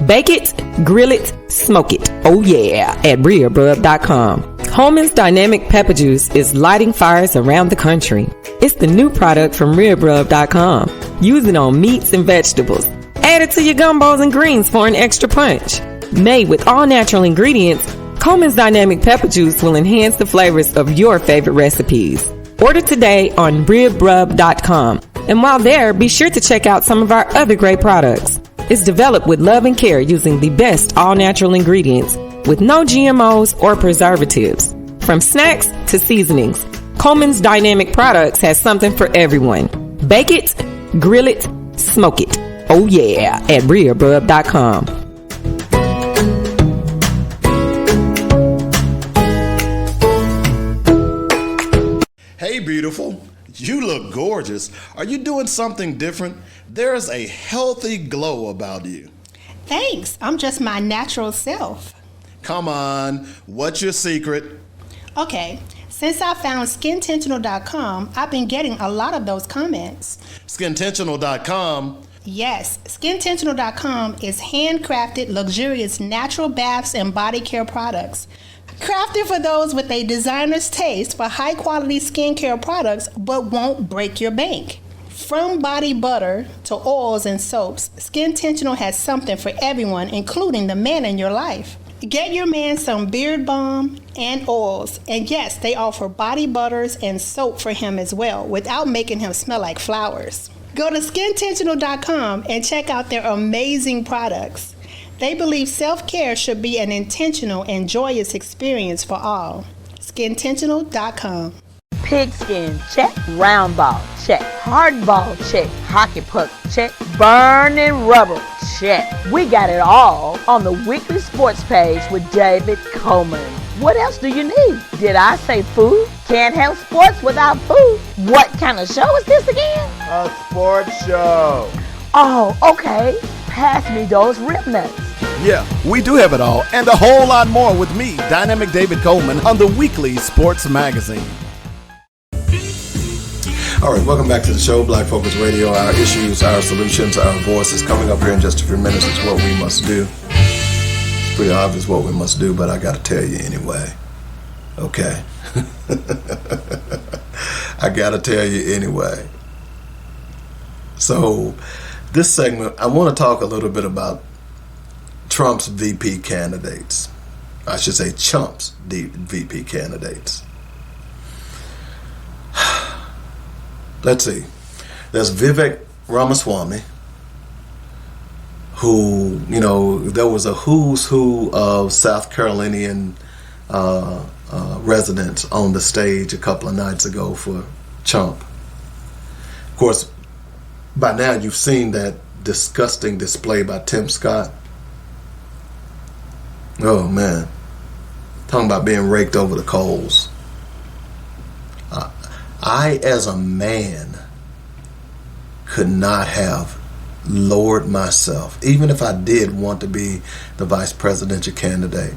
Bake it, grill it, smoke it. Oh yeah, at RearBrub.com. Holman's Dynamic Pepper Juice is lighting fires around the country. It's the new product from RearBrub.com. Use it on meats and vegetables. Add it to your gumbos and greens for an extra punch. Made with all natural ingredients, Coleman's Dynamic Pepper Juice will enhance the flavors of your favorite recipes. Order today on RearBrub.com. And while there, be sure to check out some of our other great products. It's developed with love and care using the best all-natural ingredients with no GMOs or preservatives. From snacks to seasonings, Coleman's Dynamic Products has something for everyone. Bake it, grill it, smoke it. Oh yeah, at RearBrub.com. Hey, beautiful. You look gorgeous. Are you doing something different? There's a healthy glow about you. Thanks. I'm just my natural self. Come on. What's your secret? Okay. Since I found SkinTentional.com, I've been getting a lot of those comments. SkinTentional.com? Yes. SkinTentional.com is handcrafted, luxurious natural baths and body care products. Crafted for those with a designer's taste for high-quality skincare products but won't break your bank. From body butter to oils and soaps, SkinTentional has something for everyone, including the man in your life. Get your man some beard balm and oils. And yes, they offer body butters and soap for him as well, without making him smell like flowers. Go to SkinTentional.com and check out their amazing products. They believe self-care should be an intentional and joyous experience for all. SkinTentional.com. Pigskin, check. Round ball, check. Hard ball, check. Hockey puck, check. Burning rubber, check. We got it all on the weekly sports page with David Coleman. What else do you need? Did I say food? Can't have sports without food. What kind of show is this again? A sports show. Oh, okay. Pass me those rib nuts. Yeah, we do have it all and a whole lot more with me, Dynamic David Coleman, on the weekly sports magazine. All right, welcome back to the show, Black Focus Radio. Our issues, our solutions, our voices. Coming up here in just a few minutes is what we must do. It's pretty obvious what we must do, but I got to tell you anyway. Okay. I gotta tell you anyway. So this segment, I want to talk a little bit about Trump's VP candidates. I should say Chump's VP candidates. Let's see. There's Vivek Ramaswamy, who, you know, there was a who's who of South Carolinian residents on the stage a couple of nights ago for Chump. Of course, by now you've seen that disgusting display by Tim Scott. Oh man, talking about being raked over the coals. I, as a man, could not have lowered myself, even if I did want to be the vice presidential candidate.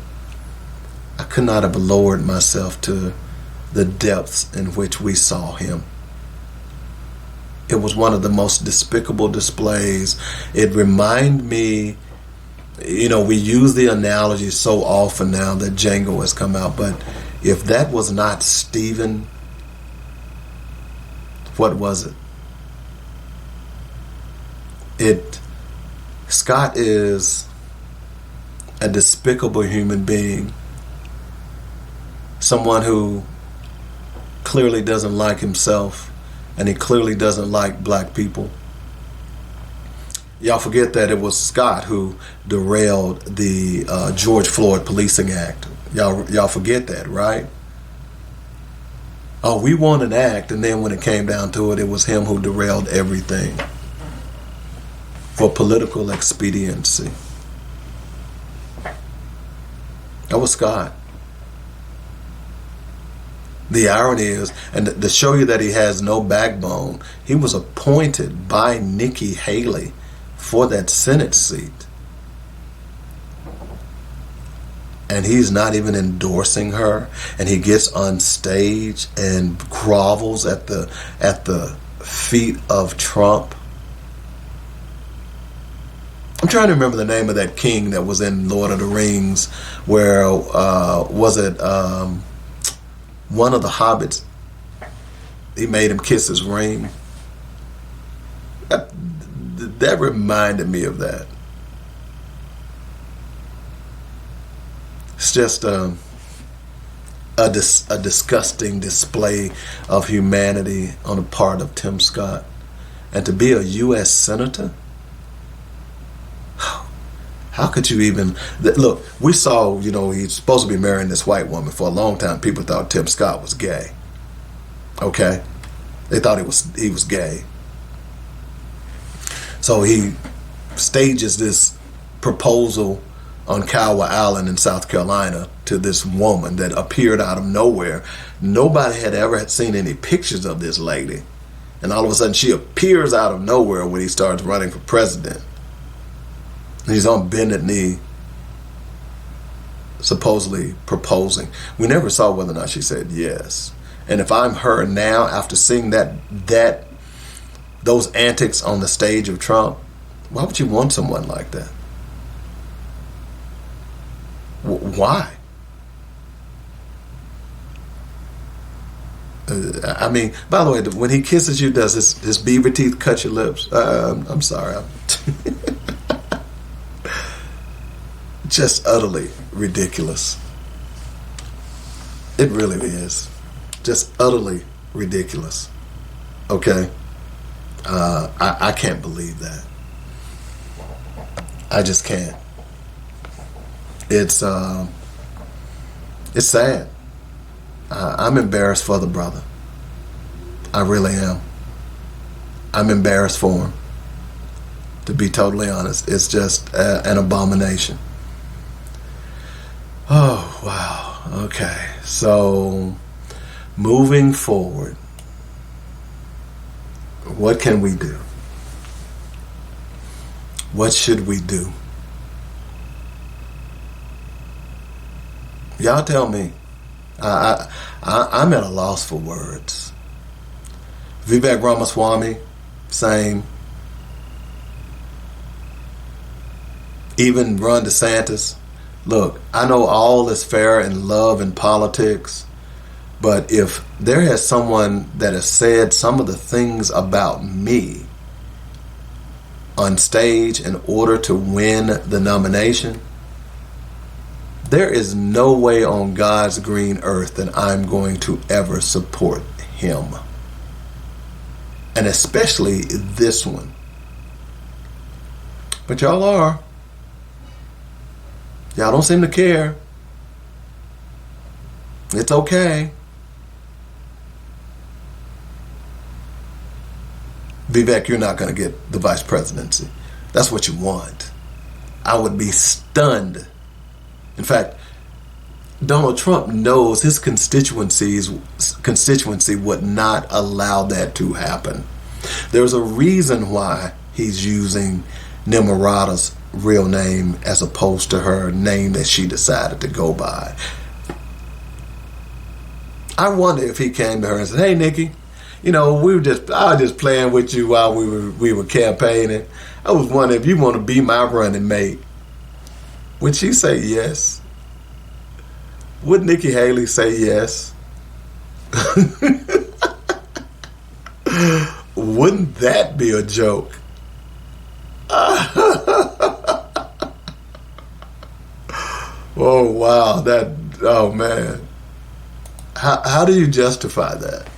I could not have lowered myself to the depths in which we saw him. It was one of the most despicable displays. It reminded me, you know, we use the analogy so often now that Django has come out, but if that was not Stephen, what was it? Scott is a despicable human being. Someone who clearly doesn't like himself, and he clearly doesn't like black people. Y'all forget that it was Scott who derailed the George Floyd Policing Act. Y'all forget that, right? Oh, we won an act, and then when it came down to it, it was him who derailed everything for political expediency. That was Scott. The irony is, and to show you that he has no backbone, he was appointed by Nikki Haley for that Senate seat. And he's not even endorsing her, and he gets on stage and grovels at the feet of Trump. I'm trying to remember the name of that king that was in Lord of the Rings, where was it one of the hobbits? He made him kiss his ring. That reminded me of that. It's just a disgusting display of humanity on the part of Tim Scott. And to be a U.S. Senator? How could you even... Look, we saw, you know, he's supposed to be marrying this white woman. For a long time, people thought Tim Scott was gay. Okay? They thought he was gay. So he stages this proposal on Kiowa Island in South Carolina to this woman that appeared out of nowhere. Nobody had ever seen any pictures of this lady. And all of a sudden she appears out of nowhere when he starts running for president. And he's on bended knee, supposedly proposing. We never saw whether or not she said yes. And if I'm her now, after seeing those antics on the stage of Trump, why would you want someone like that? Why? I mean, by the way, when he kisses you, does his beaver teeth cut your lips? I'm sorry. Just utterly ridiculous. It really is. Just utterly ridiculous. Okay? I can't believe that. I just can't. It's sad. I'm embarrassed for the brother. I really am. I'm embarrassed for him. To be totally honest, it's just an abomination. Oh, wow. Okay. So, moving forward, what can we do? What should we do? Y'all tell me. I'm at a loss for words. Vivek Ramaswamy, same. Even Ron DeSantis. Look, I know all is fair in love and politics, But if there has someone that has said some of the things about me on stage in order to win the nomination, there is no way on God's green earth that I'm going to ever support him. And especially this one. But y'all are. Y'all don't seem to care. It's okay. Vivek, you're not going to get the vice presidency. That's what you want. I would be stunned. In fact, Donald Trump knows his constituency would not allow that to happen. There's a reason why he's using Nimrata's real name as opposed to her name that she decided to go by. I wonder if he came to her and said, "Hey, Nikki, you know, I was just playing with you while we were campaigning. I was wondering if you want to be my running mate." Would she say yes? Would Nikki Haley say yes? Wouldn't that be a joke? Oh, wow. Oh, man. How do you justify that?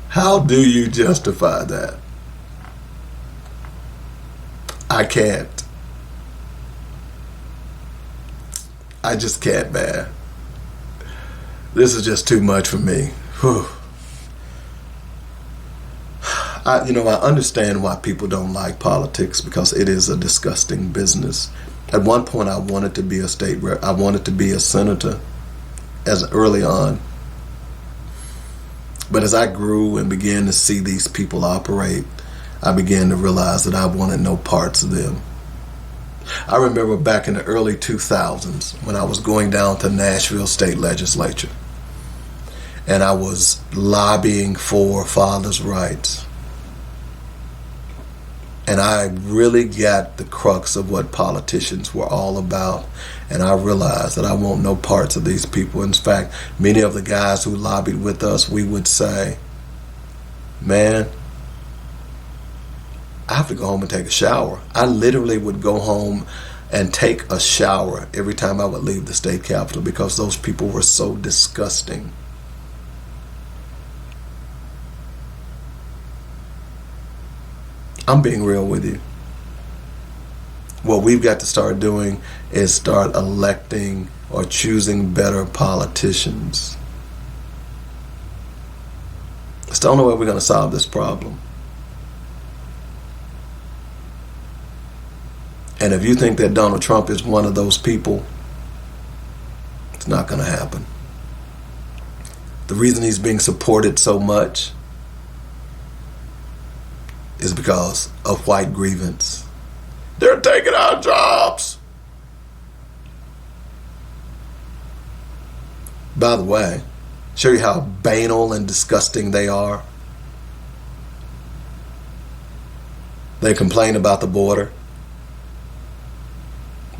How do you justify that? I can't. I just can't, man. This is just too much for me. Whew. I understand why people don't like politics, because it is a disgusting business. At one point, I wanted to be a state rep. I wanted to be a senator as early on. But as I grew and began to see these people operate, I began to realize that I wanted no parts of them. I remember back in the early 2000s when I was going down to Nashville State Legislature and I was lobbying for fathers' rights. And I really got the crux of what politicians were all about. And I realized that I want no parts of these people. In fact, many of the guys who lobbied with us, we would say, "Man, I have to go home and take a shower." I literally would go home and take a shower every time I would leave the state capitol because those people were so disgusting. I'm being real with you. What we've got to start doing is start electing or choosing better politicians. It's the only way we're going to solve this problem. And if you think that Donald Trump is one of those people, it's not going to happen. The reason he's being supported so much is because of white grievance. They're taking our jobs. By the way, show you how banal and disgusting they are. They complain about the border.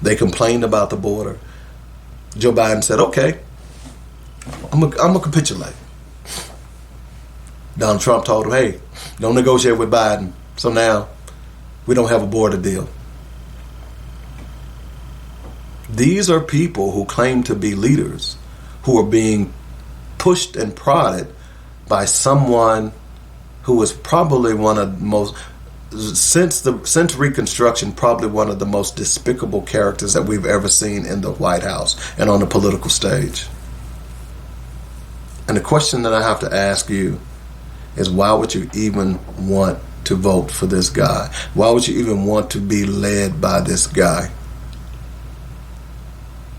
They complained about the border. Joe Biden said, "Okay, I'm gonna capitulate." Donald Trump told him, "Hey, don't negotiate with Biden." So now we don't have a border deal. These are people who claim to be leaders who are being pushed and prodded by someone who is probably one of the most, since Reconstruction, probably one of the most despicable characters that we've ever seen in the White House and on the political stage. And the question that I have to ask you is, why would you even want to vote for this guy? Why would you even want to be led by this guy?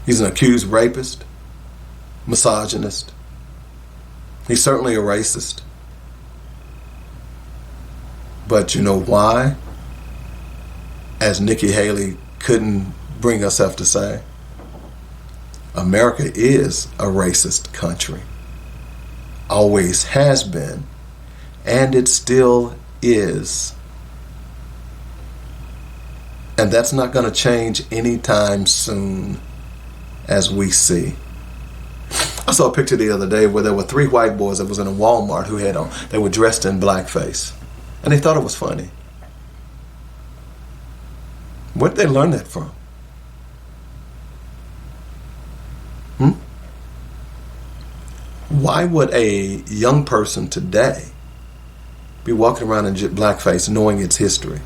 He's an accused rapist, misogynist. He's certainly a racist. But you know why? As Nikki Haley couldn't bring herself to say, America is a racist country. Always has been. And it still is. And that's not going to change anytime soon, as we see. saw a picture the other day where there were 3 white boys that was in a Walmart who had on, they were dressed in blackface. And they thought it was funny. Where did they learn that from? Why would a young person today be walking around in blackface knowing its history?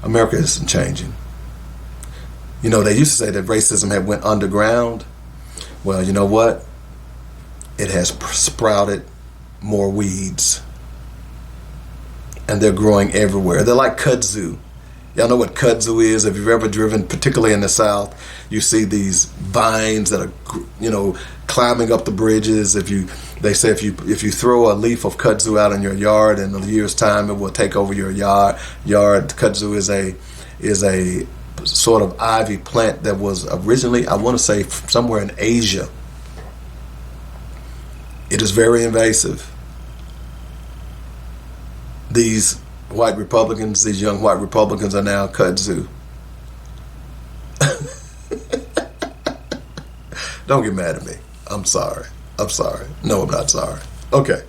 America isn't changing. You know, they used to say that racism had went underground. Well, you know what? It has sprouted more weeds. And they're growing everywhere. They're like kudzu. Y'all know what kudzu is? If you've ever driven, particularly in the South, you see these vines that are, you know, climbing up the bridges. They say if you throw a leaf of kudzu out in your yard, in a year's time, it will take over your yard. Kudzu is a sort of ivy plant that was originally, I want to say, somewhere in Asia. It is very invasive. These white Republicans, these young white Republicans are now kudzu. Don't get mad at me. I'm sorry. No, I'm not sorry. Okay.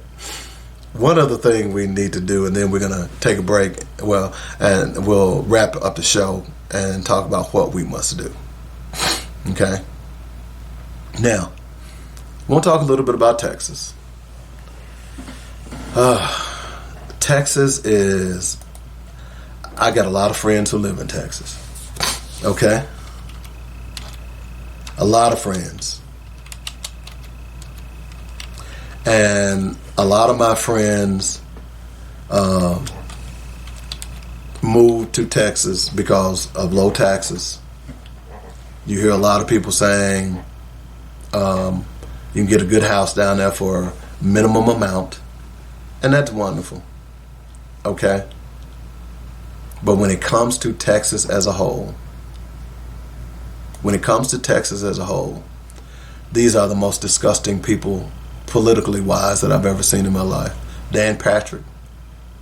One other thing we need to do, and then we're going to take a break, and we'll wrap up the show and talk about what we must do. Okay? Now, we'll talk a little bit about Texas. Texas is, I got a lot of friends who live in Texas. Okay? A lot of friends. And a lot of my friends moved to Texas because of low taxes. You hear a lot of people saying you can get a good house down there for minimum amount. And that's wonderful. Okay? But when it comes to Texas as a whole, these are the most disgusting people, politically wise, that I've ever seen in my life. Dan Patrick,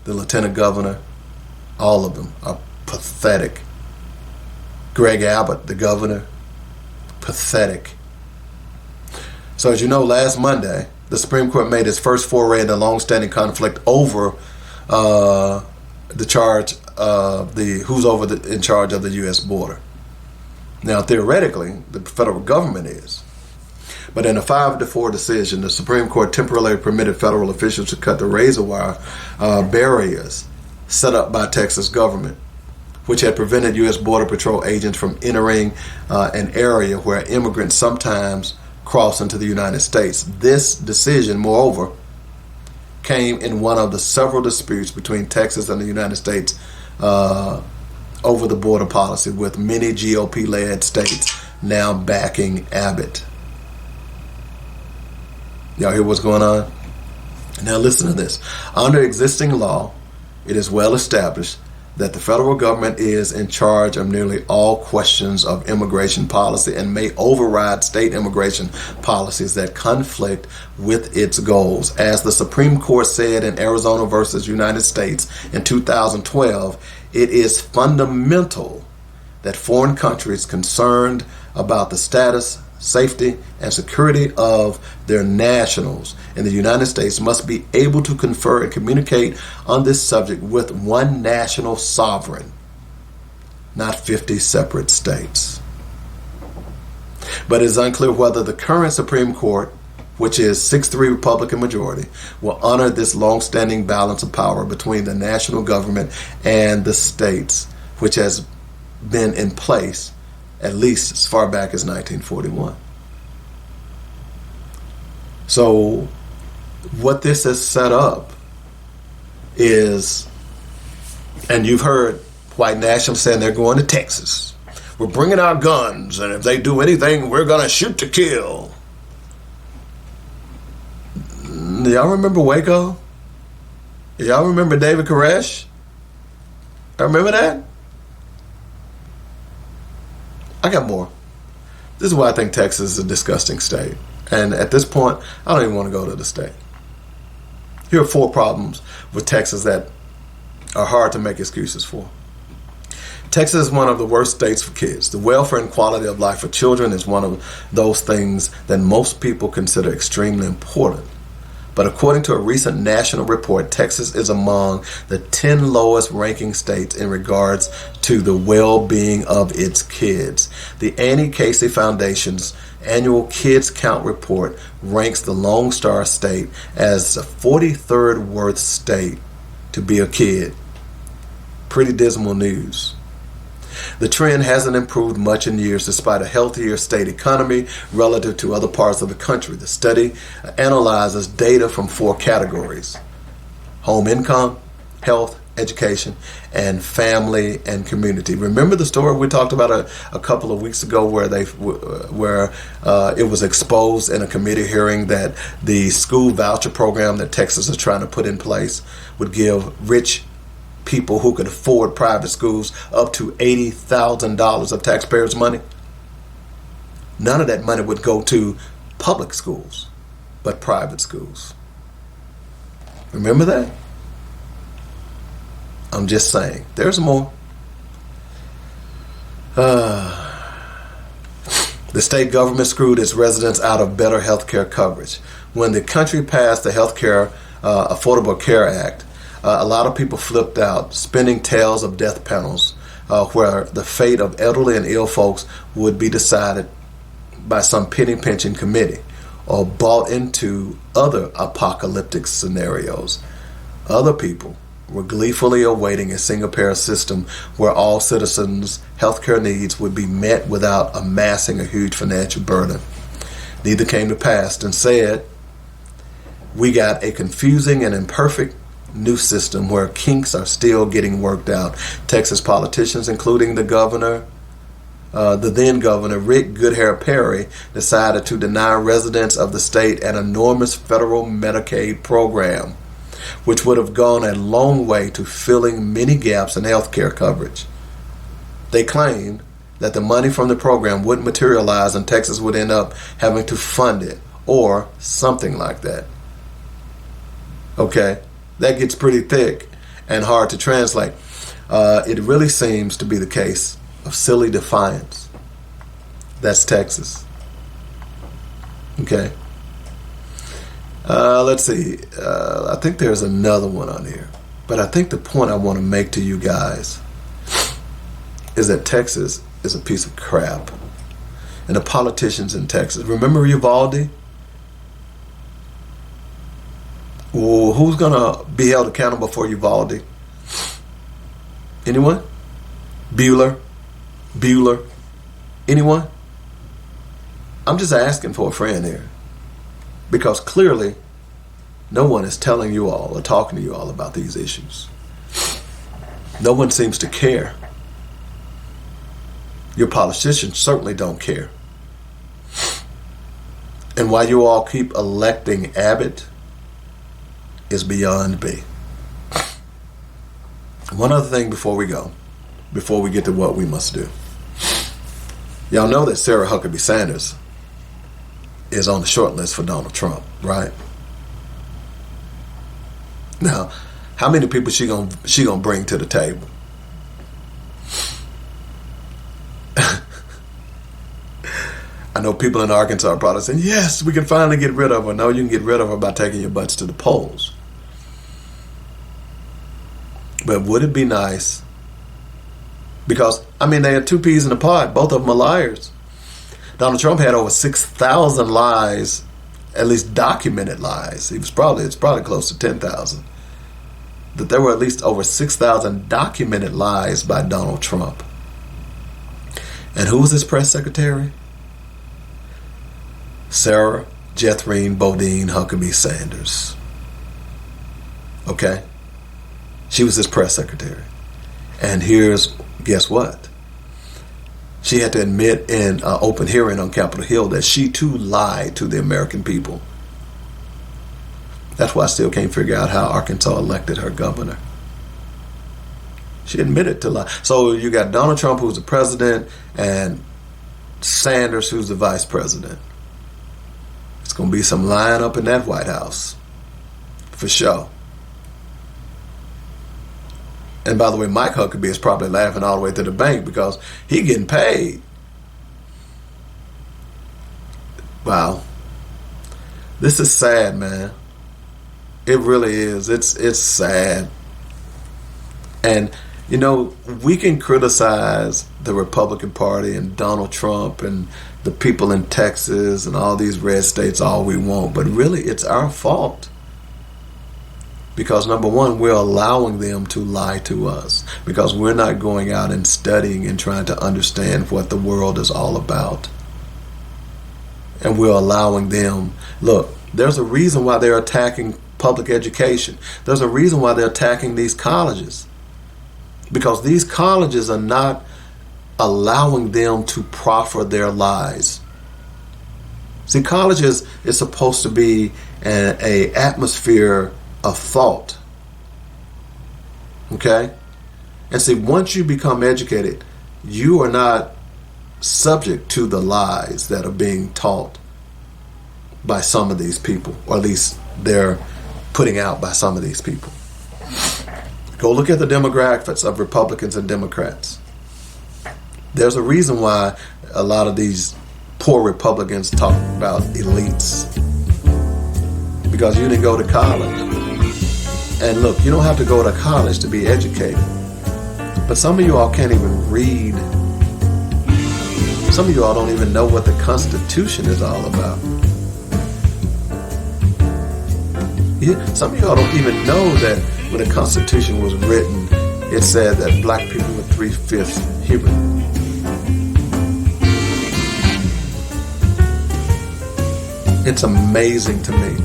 the lieutenant governor, all of them are pathetic. Greg Abbott, the governor, pathetic. So as you know, last Monday, the Supreme Court made its first foray into long-standing conflict over the charge of who's in charge of the U.S. border. Now, theoretically, the federal government is. But in a 5-4 decision, the Supreme Court temporarily permitted federal officials to cut the razor wire barriers set up by Texas government, which had prevented U.S. Border Patrol agents from entering an area where immigrants sometimes cross into the United States. This decision, moreover, came in one of the several disputes between Texas and the United States over the border policy, with many GOP-led states now backing Abbott. Y'all hear what's going on? Now listen to this. Under existing law, it is well established that the federal government is in charge of nearly all questions of immigration policy and may override state immigration policies that conflict with its goals. As the Supreme Court said in Arizona versus United States in 2012, it is fundamental that foreign countries concerned about the status, safety, and security of their nationals in the United States must be able to confer and communicate on this subject with one national sovereign, not 50 separate states. But it is unclear whether the current Supreme Court, which is 6-3 Republican majority, will honor this long-standing balance of power between the national government and the states, which has been in place at least as far back as 1941. So what this has set up is, and you've heard white nationalists saying they're going to Texas. We're bringing our guns, and if they do anything, we're going to shoot to kill. Do y'all remember Waco? Do y'all remember David Koresh? I remember that? I got more. This is why I think Texas is a disgusting state. And at this point, I don't even want to go to the state. Here are 4 problems with Texas that are hard to make excuses for. Texas is one of the worst states for kids. The welfare and quality of life for children is one of those things that most people consider extremely important. But according to a recent national report, Texas is among the 10 lowest ranking states in regards to the well-being of its kids. The Annie Casey Foundation's annual Kids Count report ranks the Lone Star State as the 43rd worst state to be a kid. Pretty dismal news. The trend hasn't improved much in years despite a healthier state economy relative to other parts of the country. The study analyzes data from 4 categories: home income, health, education, and family and community. Remember the story we talked about a couple of weeks ago where it was exposed in a committee hearing that the school voucher program that Texas is trying to put in place would give rich people who could afford private schools up to $80,000 of taxpayers' money? None of that money would go to public schools, but private schools. Remember that? I'm just saying. There's more. The state government screwed its residents out of better health care coverage. When the country passed the Affordable Care Act, a lot of people flipped out, spinning tales of death panels where the fate of elderly and ill folks would be decided by some penny pinching committee, or bought into other apocalyptic scenarios. Other people were gleefully awaiting a single-payer system where all citizens' healthcare needs would be met without amassing a huge financial burden. Neither came to pass. Instead, we got a confusing and imperfect new system where kinks are still getting worked out. Texas politicians, including the then governor, Rick Goodhair Perry, decided to deny residents of the state an enormous federal Medicaid program, which would have gone a long way to filling many gaps in health care coverage. They claimed that the money from the program wouldn't materialize and Texas would end up having to fund it, or something like that. Okay? That gets pretty thick and hard to translate. It really seems to be the case of silly defiance. That's Texas. Okay. Let's see. I think there's another one on here. But I think the point I want to make to you guys is that Texas is a piece of crap. And the politicians in Texas. Remember Uvalde? Well, who's going to be held accountable for Uvalde? Anyone? Bueller? Anyone? I'm just asking for a friend here. Because clearly, no one is telling you all or talking to you all about these issues. No one seems to care. Your politicians certainly don't care. And why you all keep electing Abbott is beyond me. One other thing before we get to what we must do. Y'all know that Sarah Huckabee Sanders is on the short list for Donald Trump, right? Now, how many people she gonna bring to the table? I know people in Arkansas are probably saying, yes, we can finally get rid of her. No, you can get rid of her by taking your butts to the polls. But would it be nice? Because, they had 2 peas in a pod. Both of them are liars. Donald Trump had over 6,000 lies, at least documented lies. It's probably close to 10,000. That there were at least over 6,000 documented lies by Donald Trump. And who was his press secretary? Sarah Jethrein Bodine Huckabee Sanders. Okay? She was his press secretary. And guess what? She had to admit in an open hearing on Capitol Hill that she too lied to the American people. That's why I still can't figure out how Arkansas elected her governor. She admitted to lie. So you got Donald Trump, who's the president, and Sanders, who's the vice president. It's going to be some lying up in that White House. For sure. And by the way, Mike Huckabee is probably laughing all the way to the bank because he getting paid. Wow. This is sad, man. It really is. It's sad. And, you know, we can criticize the Republican Party and Donald Trump and the people in Texas and all these red states all we want, but really it's our fault. Because number one, we're allowing them to lie to us because we're not going out and studying and trying to understand what the world is all about. And we're allowing them, look, there's a reason why they're attacking public education. There's a reason why they're attacking these colleges. Because these colleges are not allowing them to proffer their lies. See, colleges is supposed to be an atmosphere of thought. Okay? And see, once you become educated, you are not subject to the lies that are being taught by some of these people, or at least they're putting out by some of these people. Go look at the demographics of Republicans and Democrats. There's a reason why a lot of these poor Republicans talk about elites. Because you didn't go to college. And look, you don't have to go to college to be educated. But some of you all can't even read. Some of you all don't even know what the Constitution is all about. Some of you all don't even know that when the Constitution was written, it said that black people were 3/5 Hebrew. It's amazing to me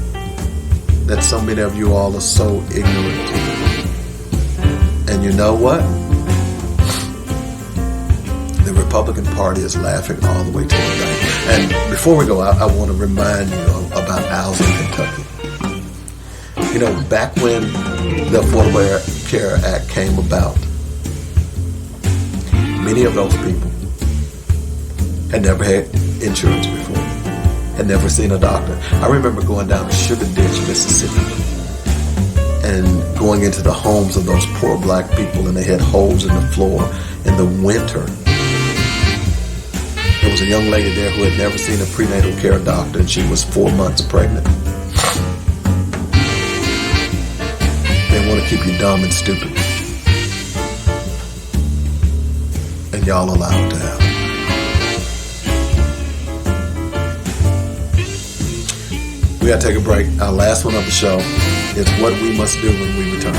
that so many of you all are so ignorant. And you know what? The Republican Party is laughing all the way to the bank. And before we go, I want to remind you about Al's in Kentucky. You know, back when the Affordable Care Act came about, many of those people had never had insurance before, had never seen a doctor. I remember going down to Sugar Ditch, Mississippi, and going into the homes of those poor black people, and they had holes in the floor in the winter. There was a young lady there who had never seen a prenatal care doctor, and she was 4 months pregnant. They want to keep you dumb and stupid. And y'all allow it to happen. We got to take a break. Our last one of the show is what we must do when we return.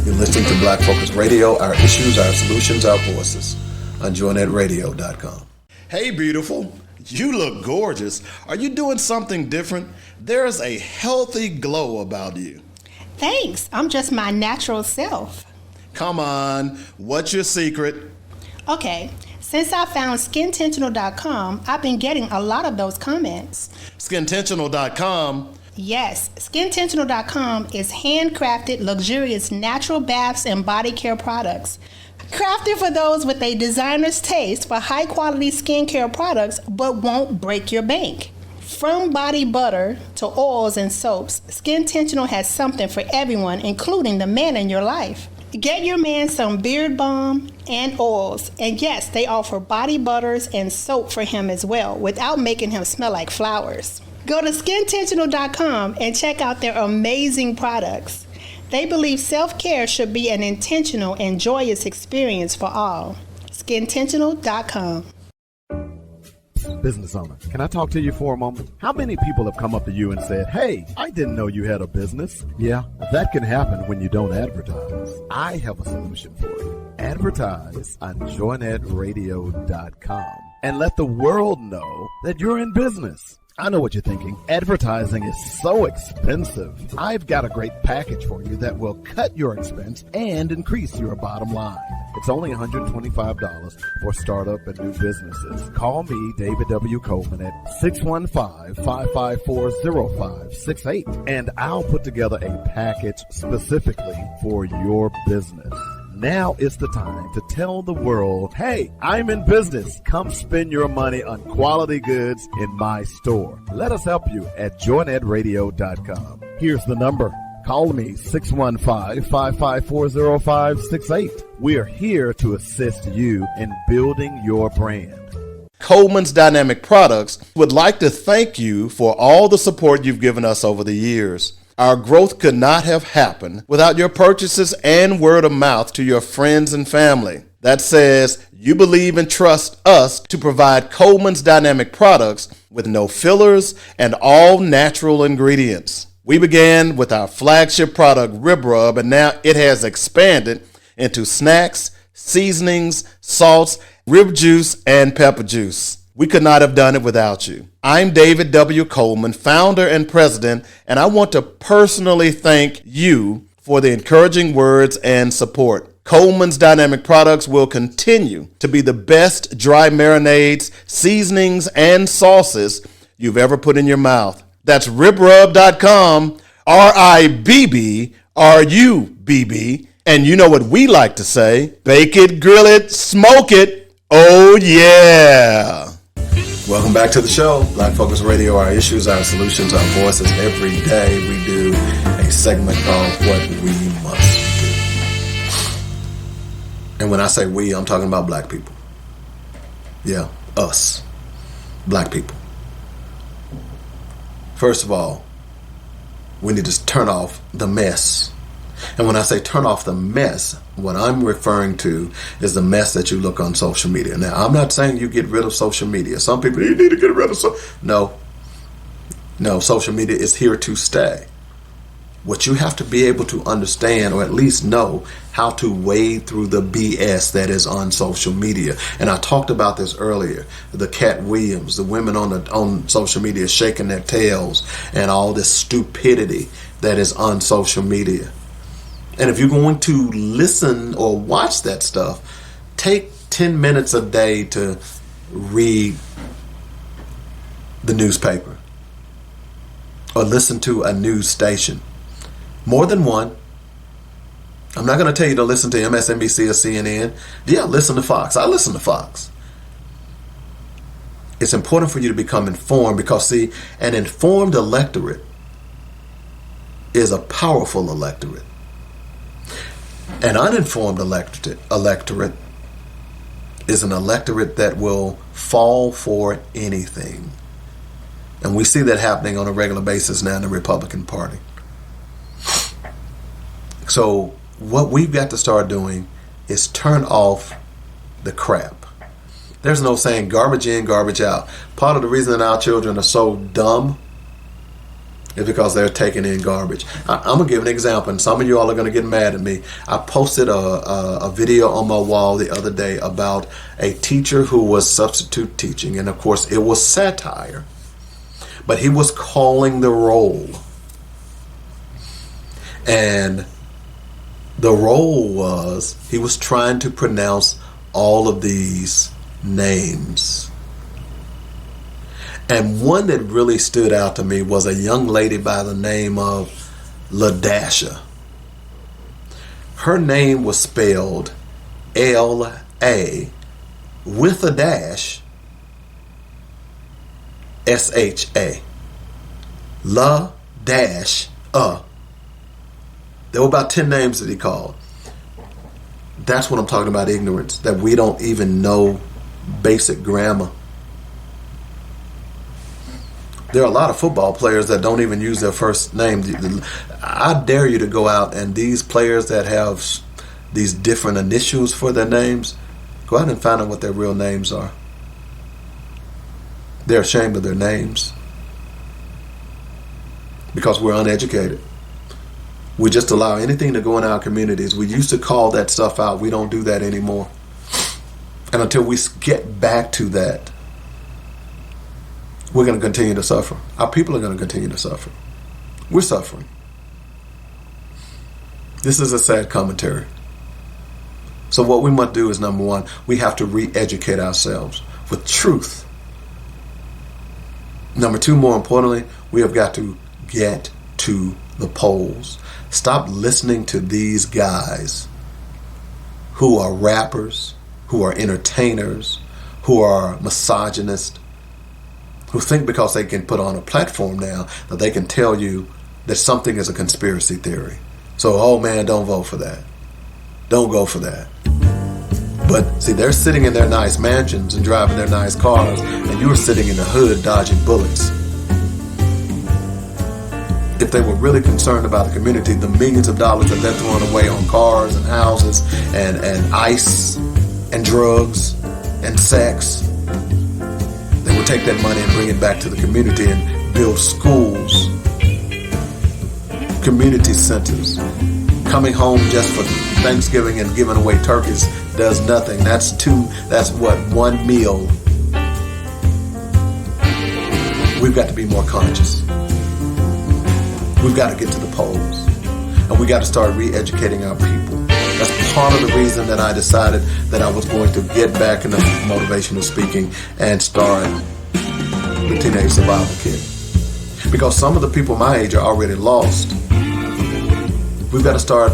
You're listening to Black Focus Radio, our issues, our solutions, our voices on joinetradio.com. Hey, beautiful. You look gorgeous. Are you doing something different? There's a healthy glow about you. Thanks. I'm just my natural self. Come on. What's your secret? Okay. Since I found SkinTentional.com, I've been getting a lot of those comments. SkinTentional.com? Yes. SkinTentional.com is handcrafted, luxurious natural baths and body care products. Crafted for those with a designer's taste for high-quality skincare products, but won't break your bank. From body butter to oils and soaps, SkinTentional has something for everyone, including the man in your life. Get your man some beard balm and oils. And yes, they offer body butters and soap for him as well, without making him smell like flowers. Go to SkinTentional.com and check out their amazing products. They believe self-care should be an intentional and joyous experience for all. SkinTentional.com. Business owner, can I talk to you for a moment? How many people have come up to you and said, hey, I didn't know you had a business? Yeah, that can happen when you don't advertise. I have a solution for you. Advertise on joinetradio.com and let the world know that you're in business. I know what you're thinking. Advertising is so expensive. I've got a great package for you that will cut your expense and increase your bottom line. It's only $125 for startup and new businesses. Call me, David W. Coleman, at 615-554-0568, and I'll put together a package specifically for your business. Now is the time to tell the world, hey, I'm in business. Come spend your money on quality goods in my store. Let us help you at joinetradio.com. Here's the number, Call me 615-554-0568. We are here to assist you in building your brand. Coleman's Dynamic Products would like to thank you for all the support you've given us over the years. Our growth could not have happened without your purchases and word of mouth to your friends and family. That says you believe and trust us to provide Coleman's Dynamic Products with no fillers and all natural ingredients. We began with our flagship product, Rib Rub, and now it has expanded into snacks, seasonings, salts, rib juice, and pepper juice. We could not have done it without you. I'm David W. Coleman, founder and president, and I want to personally thank you for the encouraging words and support. Coleman's Dynamic Products will continue to be the best dry marinades, seasonings, and sauces you've ever put in your mouth. That's ribrub.com, RIBBRUBB. And you know what we like to say, bake it, grill it, smoke it. Oh yeah. Welcome back to the show, Black Focus Radio, our issues, our solutions, our voices. Every day we do a segment called What We Must Do. And when I say we, I'm talking about black people. Yeah, us, black people. First of all, we need to turn off the mess. And when I say turn off the mess, what I'm referring to is the mess that you look on social media. Now, I'm not saying you get rid of social media. Some people, you need to get rid of No, social media is here to stay. What you have to be able to understand, or at least know, how to wade through the BS that is on social media. And I talked about this earlier. The Cat Williams, the women on social media shaking their tails, and all this stupidity that is on social media. And if you're going to listen or watch that stuff, take 10 minutes a day to read the newspaper or listen to a news station. More than one. I'm not going to tell you to listen to MSNBC or CNN. Yeah, listen to Fox. I listen to Fox. It's important for you to become informed because, see, an informed electorate is a powerful electorate. An uninformed electorate is an electorate that will fall for anything. And we see that happening on a regular basis now in the Republican Party. So what we've got to start doing is turn off the crap. There's no saying garbage in, garbage out. Part of the reason that our children are so dumb is because they're taking in garbage. I'm going to give an example, and some of you all are going to get mad at me. I posted a video on my wall the other day about a teacher who was substitute teaching, and of course it was satire, but he was calling the roll. And the role was he was trying to pronounce all of these names. And one that really stood out to me was a young lady by the name of LaDasha. Her name was spelled L-A with a dash S-H-A. LaDasha. There were about 10 names that he called. That's what I'm talking about, ignorance, that we don't even know basic grammar. There are a lot of football players that don't even use their first name. I dare you to go out, and these players that have these different initials for their names, go out and find out what their real names are. They're ashamed of their names because we're uneducated. We just allow anything to go in our communities. We used to call that stuff out. We don't do that anymore. And until we get back to that, we're going to continue to suffer. Our people are going to continue to suffer. We're suffering. This is a sad commentary. So what we must do is, number one, we have to re-educate ourselves with truth. Number two, more importantly, we have got to get to the polls. Stop listening to these guys who are rappers, who are entertainers, who are misogynists, who think because they can put on a platform now that they can tell you that something is a conspiracy theory. So, oh man, don't vote for that. Don't go for that. But see, they're sitting in their nice mansions and driving their nice cars, and you're sitting in the hood dodging bullets. If they were really concerned about the community, the millions of dollars that they're throwing away on cars and houses and ice and drugs and sex, they would take that money and bring it back to the community and build schools, community centers. Coming home just for Thanksgiving and giving away turkeys does nothing. That's one meal. We've got to be more conscious. We've got to get to the polls. And we got to start re-educating our people. That's part of the reason that I decided that I was going to get back into motivational speaking and start the Teenage Survival Kit. Because some of the people my age are already lost. We've got to start.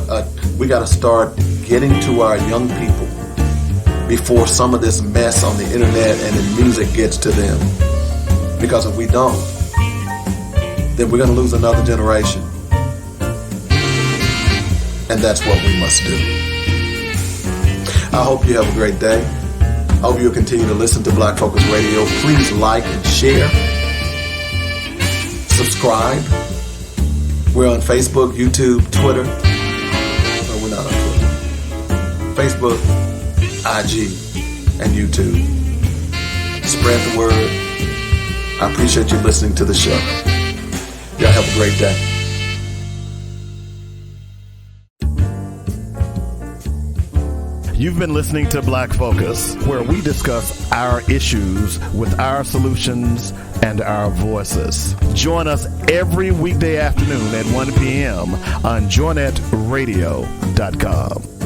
We got to start getting to our young people before some of this mess on the internet and in music gets to them. Because if we don't, then we're going to lose another generation. And that's what we must do. I hope you have a great day. I hope you'll continue to listen to Black Focus Radio. Please like and share. Subscribe. We're on Facebook, YouTube, Twitter. No, we're not on Twitter. Facebook, IG, and YouTube. Spread the word. I appreciate you listening to the show. Y'all have a great day. You've been listening to Black Focus, where we discuss our issues with our solutions and our voices. Join us every weekday afternoon at 1 p.m. on joinetradio.com.